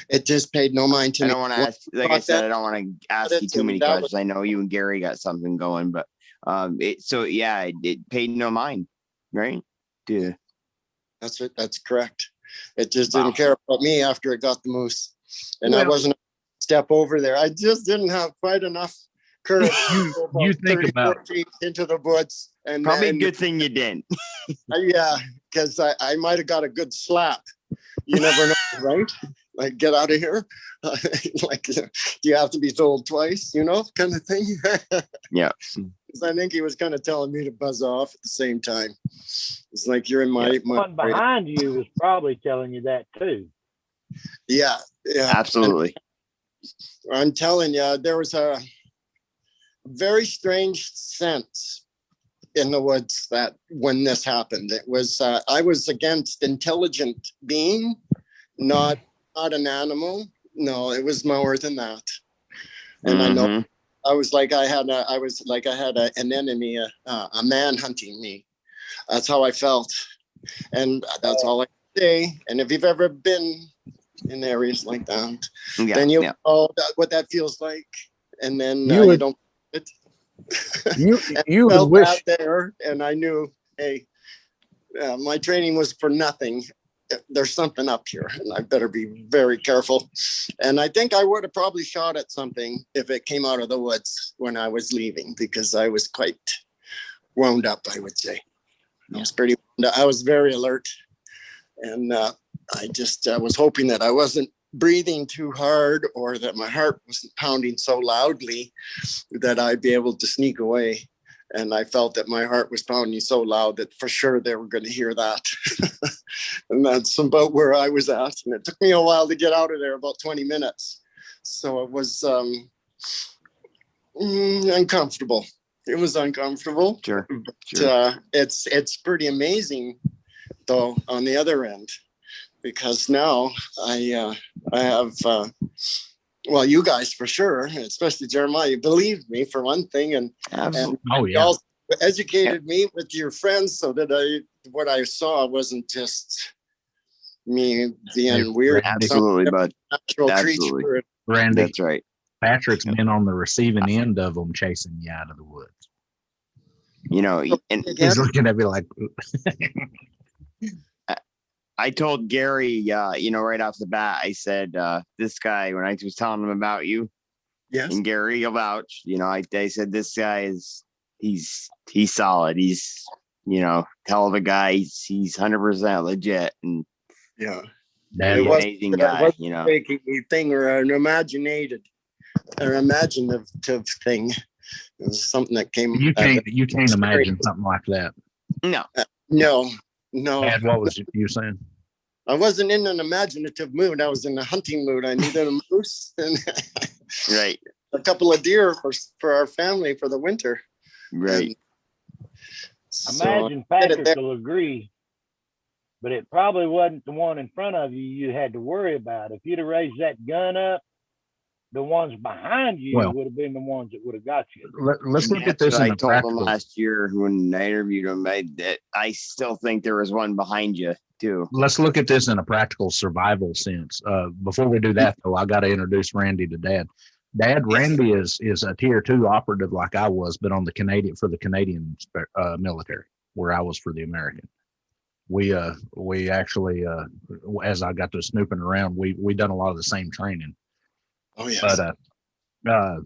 [SPEAKER 6] It just paid no mind to me.
[SPEAKER 1] I don't want to ask, like I said, I don't want to ask you too many questions. I know you and Garhy got something going, but it paid no mind, right? Yeah.
[SPEAKER 6] That's it. That's correct. It just didn't care about me after it got the moose. And I wasn't a step over there. I just didn't have quite enough courage.
[SPEAKER 2] You think about
[SPEAKER 6] feet into the woods. And
[SPEAKER 1] probably a good thing you didn't.
[SPEAKER 6] Yeah, because I might have got a good slap. You never know, right? Like, get out of here. Like, do you have to be told twice, kind of thing?
[SPEAKER 1] Yeah.
[SPEAKER 6] Because I think he was kind of telling me to buzz off at the same time. It's like, you're in my
[SPEAKER 5] one behind you was probably telling you that too.
[SPEAKER 6] Yeah.
[SPEAKER 1] Absolutely.
[SPEAKER 6] And I'm telling you, there was a very strange sense in the woods that when this happened, it was I was against intelligent being, not an animal. No, it was more than that. And I know I was like I had an enemy, a man hunting me. That's how I felt, and that's all I can say. And if you've ever been in areas like that, then you know what that feels like, and then you don't. You felt wish that there, and I knew, hey, my training was for nothing. There's something up here, and I better be very careful. And I think I would have probably shot at something if it came out of the woods when I was leaving, because I was quite wound up, I would say. I was very alert, and I just was hoping that I wasn't breathing too hard, or that my heart wasn't pounding so loudly that I'd be able to sneak away. And I felt that my heart was pounding so loud that for sure they were going to hear that. And that's about where I was at. And it took me a while to get out of there, about 20 minutes. So it was uncomfortable. It was uncomfortable.
[SPEAKER 1] Sure.
[SPEAKER 6] But, it's pretty amazing, though, on the other end. Because now I have, you guys for sure, especially Jeremiah, you believed me for one thing, and you also educated me with your friends, so that what I saw wasn't just me being weird.
[SPEAKER 1] Absolutely, but
[SPEAKER 6] natural creature.
[SPEAKER 2] Randy,
[SPEAKER 1] that's right.
[SPEAKER 2] Patrick's been on the receiving end of them chasing you out of the woods.
[SPEAKER 1] And
[SPEAKER 2] he's looking at me like.
[SPEAKER 1] I told Garhy, right off the bat, I said, this guy, when I was telling him about you,
[SPEAKER 6] yes,
[SPEAKER 1] and Garhy will vouch, I said, this guy he's solid. He's, hell of a guy. He's 100% legit. And
[SPEAKER 6] yeah,
[SPEAKER 1] it was an amazing guy,
[SPEAKER 6] a thing or an imaginative thing. It was something that came.
[SPEAKER 2] You can't imagine something like that.
[SPEAKER 1] No.
[SPEAKER 6] No.
[SPEAKER 2] Dad, what was you saying?
[SPEAKER 6] I wasn't in an imaginative mood. I was in a hunting mood. I needed a moose and
[SPEAKER 1] right,
[SPEAKER 6] a couple of deer for our family for the winter.
[SPEAKER 1] Right.
[SPEAKER 5] Imagine Patrick will agree, but it probably wasn't the one in front of you had to worry about. If you'd have raised that gun up, the ones behind you would have been the ones that would have got you.
[SPEAKER 2] Let's look at this.
[SPEAKER 1] I told him last year when I interviewed him that I still think there was one behind you too.
[SPEAKER 2] Let's look at this in a practical survival sense. Before we do that, though, I got to introduce Randy to Dad. Dad, Randy is a tier 2 operative like I was, but on the Canadian military, where I was for the American. We actually, as I got to snooping around, we done a lot of the same training.
[SPEAKER 6] Oh yes.
[SPEAKER 2] But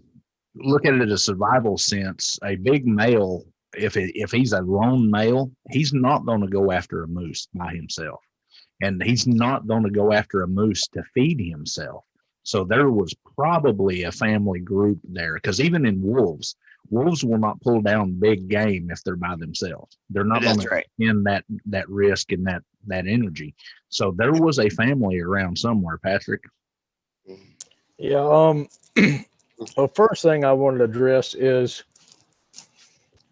[SPEAKER 2] look at it as a survival sense. A big male if he's a lone male, he's not going to go after a moose by himself, and he's not going to go after a moose to feed himself. So there was probably a family group there, because even in wolves will not pull down big game if they're by themselves. They're not going to end that risk and that energy. So there was a family around somewhere, Pattrick.
[SPEAKER 3] Yeah. Well, first thing I wanted to address is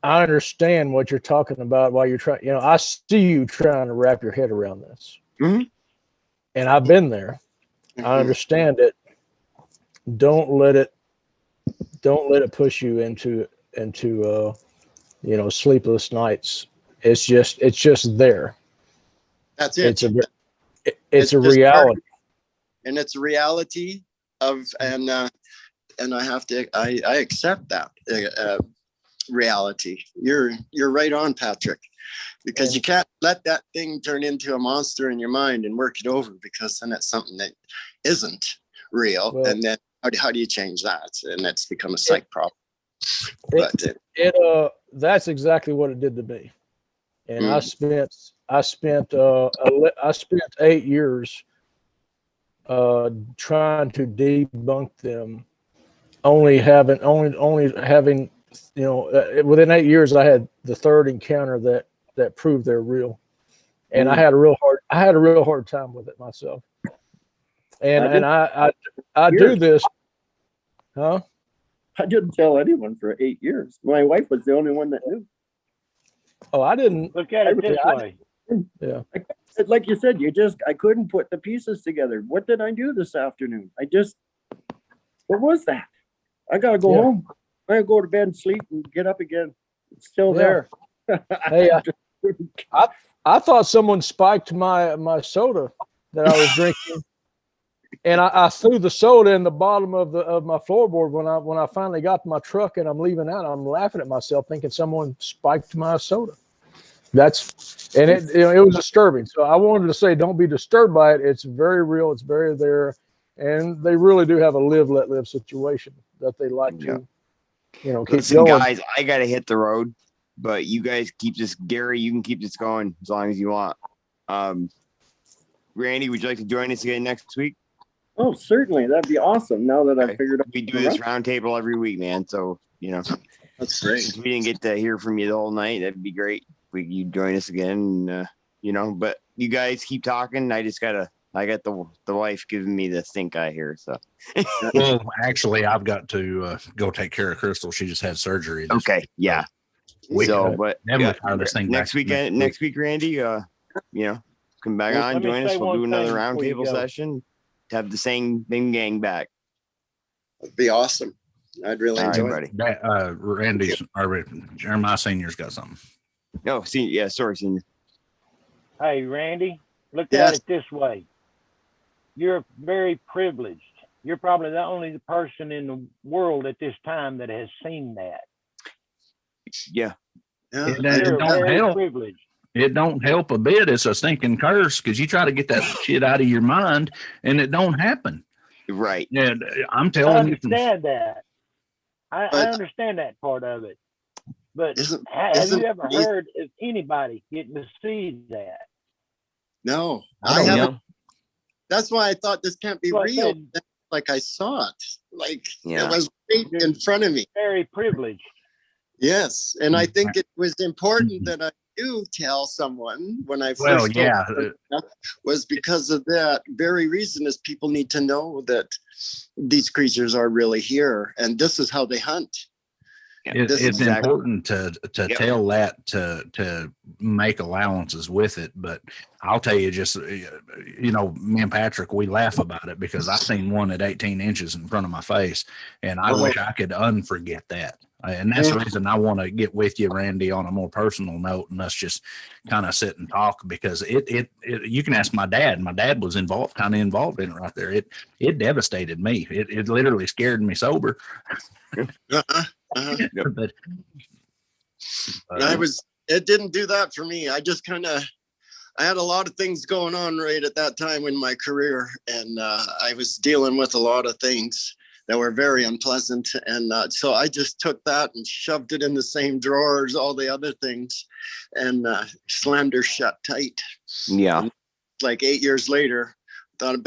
[SPEAKER 3] I understand what you're talking about while you're trying. I see you trying to wrap your head around this, and I've been there. I understand it. Don't let it push you into sleepless nights. It's just there.
[SPEAKER 6] That's it.
[SPEAKER 3] It's a reality.
[SPEAKER 6] And it's a reality and I have to, I accept that reality. You're right on, Pattrick, because you can't let that thing turn into a monster in your mind and work it over, because then it's something that isn't real. Well, and then how do you change that? And that's become a psych problem.
[SPEAKER 3] That's exactly what it did to me. And I spent 8 years trying to debunk them. Only having within 8 years, I had the third encounter that proved they're real, and I had a real hard time with it myself. And I do this, huh?
[SPEAKER 7] I didn't tell anyone for 8 years. My wife was the only one that knew.
[SPEAKER 3] Oh, I didn't.
[SPEAKER 5] Look at it this way.
[SPEAKER 3] Yeah.
[SPEAKER 7] Like you said, I couldn't put the pieces together. What did I do this afternoon? What was that? I got to go home. I gotta go to bed and sleep and get up again. It's still there.
[SPEAKER 3] Hey, I thought someone spiked my soda that I was drinking, and I threw the soda in the bottom of my floorboard when I finally got to my truck and I'm leaving out. I'm laughing at myself, thinking someone spiked my soda. It was disturbing. So I wanted to say, don't be disturbed by it. It's very real. It's very there, and they really do have a live let live situation that they like to. Keep
[SPEAKER 1] Listen,
[SPEAKER 3] going.
[SPEAKER 1] guys, I gotta hit the road, but you guys keep this. Garhy, you can keep this going as long as you want. Randy, would you like to join us again next week?
[SPEAKER 7] Oh, certainly. That'd be awesome. Now that I figured out.
[SPEAKER 1] We do this roundtable every week, man. So
[SPEAKER 6] that's great.
[SPEAKER 1] Since we didn't get to hear from you the whole night, that'd be great. You join us again, but you guys keep talking. I got the wife giving me the stink eye here. So,
[SPEAKER 2] well, actually, I've got to go take care of Crystal. She just had surgery.
[SPEAKER 1] Okay, yeah. But next week, Randy, come back on, join us. We'll do another roundtable session to have the same gang back.
[SPEAKER 6] It'd be awesome. I'd really enjoy it.
[SPEAKER 2] Jeremiah Senior's got something.
[SPEAKER 1] No, sorry, Senior.
[SPEAKER 5] Hey, Randy, look at it this way. You're very privileged. You're probably the only person in the world at this time that has seen that.
[SPEAKER 1] Yeah.
[SPEAKER 2] It don't help. Privileged. It don't help a bit. It's a stinking curse, because you try to get that shit out of your mind and it don't happen.
[SPEAKER 1] Right.
[SPEAKER 2] And I'm telling you.
[SPEAKER 5] I understand that part of it. But have you ever heard of anybody getting to see that?
[SPEAKER 6] No, I haven't. That's why I thought this can't be real. Like I saw it. Like it was right in front of me.
[SPEAKER 5] Very privileged.
[SPEAKER 6] Yes. And I think it was important that I do tell someone when I first was because of that very reason, is people need to know that these creatures are really here and this is how they hunt.
[SPEAKER 2] It's important to tell that, to make allowances with it. But I'll tell you, just, me and Pattrick, we laugh about it because I seen one at 18 inches in front of my face, and I wish I could unforget that. And that's the reason I want to get with you, Randy, on a more personal note, and us just kind of sit and talk, because it you can ask my dad. My dad was kind of involved in it right there. It devastated me. It literally scared me sober. But
[SPEAKER 6] it didn't do that for me. I just I had a lot of things going on right at that time in my career, and I was dealing with a lot of things that were very unpleasant. And so I just took that and shoved it in the same drawer as all the other things and slammed her shut tight.
[SPEAKER 1] Yeah.
[SPEAKER 6] And like 8 years later, thought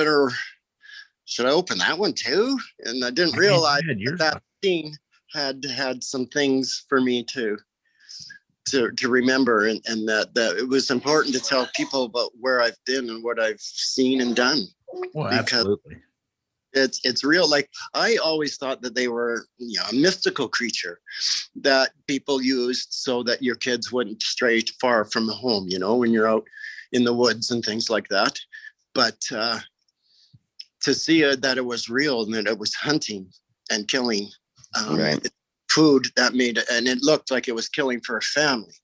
[SPEAKER 6] should I open that one too? And I didn't realize that scene had some things for me to remember, and that it was important to tell people about where I've been and what I've seen and done.
[SPEAKER 2] Well, absolutely.
[SPEAKER 6] It's real. Like, I always thought that they were, a mystical creature that people used so that your kids wouldn't stray far from the home, when you're out in the woods and things like that. But to see that it was real and that it was hunting and killing food that made it, and it looked like it was killing for a family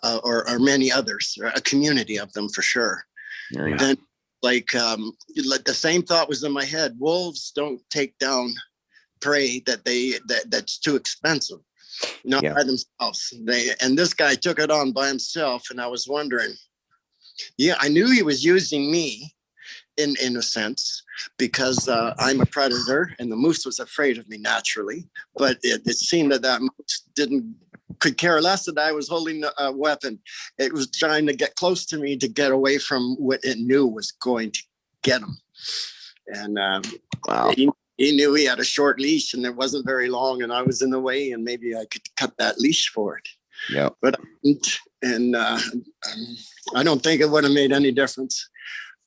[SPEAKER 6] or many others, or a community of them for sure.
[SPEAKER 1] Yeah.
[SPEAKER 6] Then the same thought was in my head. Wolves don't take down prey that's too expensive, not by themselves. And this guy took it on by himself, and I was wondering, I knew he was using me in a sense, because I'm a predator and the moose was afraid of me naturally, but it seemed that moose could care less that I was holding a weapon. It was trying to get close to me to get away from what it knew was going to get him. And he knew he had a short leash and it wasn't very long, and I was in the way, and maybe I could cut that leash for it.
[SPEAKER 1] Yeah.
[SPEAKER 6] But I don't think it would have made any difference.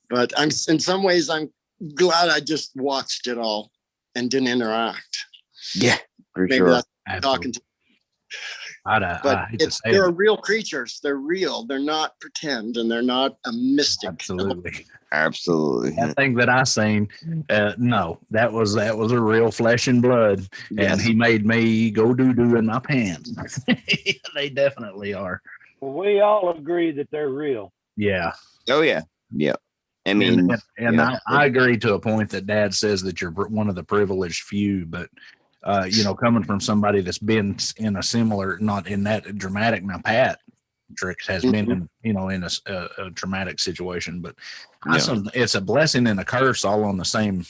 [SPEAKER 6] But in some ways, I'm glad I just watched it all and didn't interact.
[SPEAKER 1] Yeah, for
[SPEAKER 6] Maybe
[SPEAKER 1] sure.
[SPEAKER 6] That's talking to. But they're real creatures. They're real. They're not pretend, and they're not a mystic.
[SPEAKER 2] Absolutely.
[SPEAKER 1] That
[SPEAKER 2] thing that I seen, no, that was a real flesh and blood, and he made me go doo-doo in my pants. They definitely are.
[SPEAKER 5] Well, we all agree that they're real.
[SPEAKER 2] Yeah.
[SPEAKER 1] Oh yeah. Yeah. I mean,
[SPEAKER 2] I agree to a point that Dad says that you're one of the privileged few, but coming from somebody that's been in a similar, not in that dramatic. Now, Pattrick has been in a traumatic situation, but it's a blessing and a curse all on the same,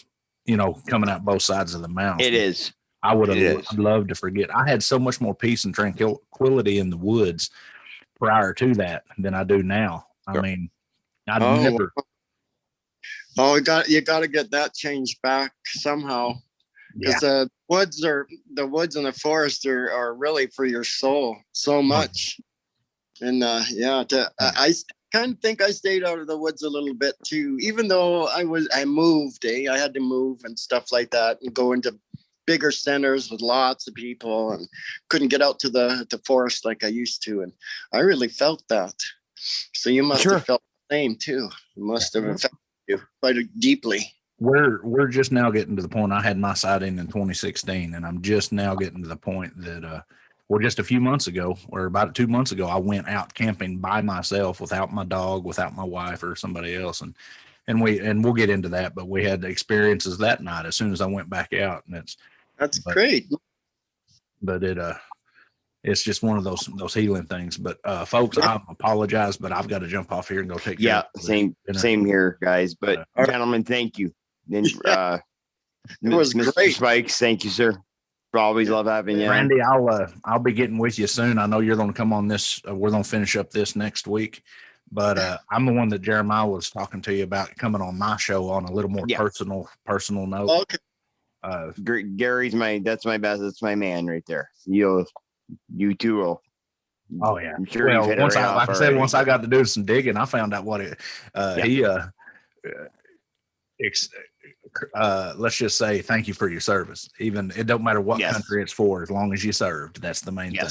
[SPEAKER 2] coming out both sides of the mouth.
[SPEAKER 1] It is.
[SPEAKER 2] I would have loved to forget. I had so much more peace and tranquility in the woods prior to that than I do now. I mean, never.
[SPEAKER 6] Oh, you got to get that changed back somehow, because the woods and the forest are really for your soul so much. And I kind of think I stayed out of the woods a little bit too, even though I moved. I had to move and stuff like that, and go into bigger centers with lots of people, and couldn't get out to the forest like I used to. And I really felt that. So you must have felt the same too. You must have affected you quite deeply.
[SPEAKER 2] We're just now getting to the point. I had my sighting in 2016, and I'm just now getting to the point that just a few months ago, or about 2 months ago, I went out camping by myself without my dog, without my wife or somebody else, and we'll get into that. But we had experiences that night as soon as I went back out, and that's
[SPEAKER 6] great.
[SPEAKER 2] But it's just one of those healing things. But folks, I apologize, but I've got to jump off here and go take care of
[SPEAKER 1] same here, guys. But gentlemen, thank you. Then
[SPEAKER 6] it was
[SPEAKER 1] Mr.
[SPEAKER 6] great.
[SPEAKER 1] Spikes, thank you, sir. Always love having you.
[SPEAKER 2] Randy, I'll be getting with you soon. I know you're going to come on this. We're going to finish up this next week, but I'm the one that Jeremiah was talking to you about coming on my show on a little more personal note.
[SPEAKER 6] Okay.
[SPEAKER 1] Gary's that's my best. That's my man right there. You two will.
[SPEAKER 2] Oh yeah.
[SPEAKER 1] I'm sure
[SPEAKER 2] once I got to do some digging, I found out what let's just say thank you for your service. Even it don't matter what country it's for, as long as you served. That's the main thing.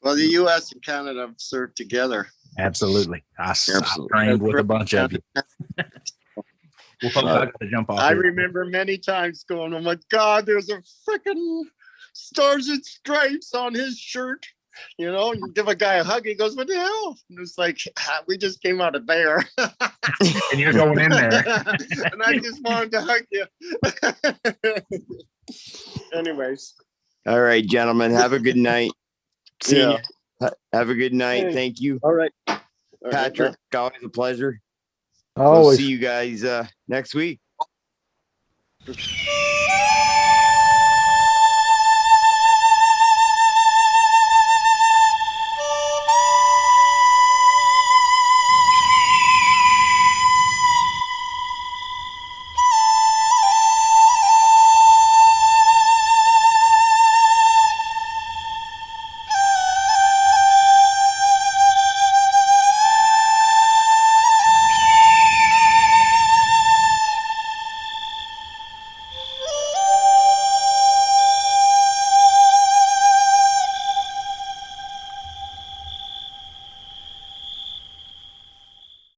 [SPEAKER 6] Well, the U.S. and Canada have served together.
[SPEAKER 2] Absolutely. I trained with a bunch of you. Well, folks, I got to jump off.
[SPEAKER 6] I remember many times going, "Oh my God, there's a freaking Stars and Stripes on his shirt." You give a guy a hug, he goes, "What the hell?" And it's like, we just came out of there.
[SPEAKER 2] And you're going in there.
[SPEAKER 6] And I just wanted to hug you. Anyways.
[SPEAKER 1] All right, gentlemen. Have a good night. See you. Have a good night.
[SPEAKER 7] Hey.
[SPEAKER 1] Thank you.
[SPEAKER 7] All right.
[SPEAKER 1] Pattrick, always a pleasure.
[SPEAKER 3] Always.
[SPEAKER 1] We'll see you guys next week.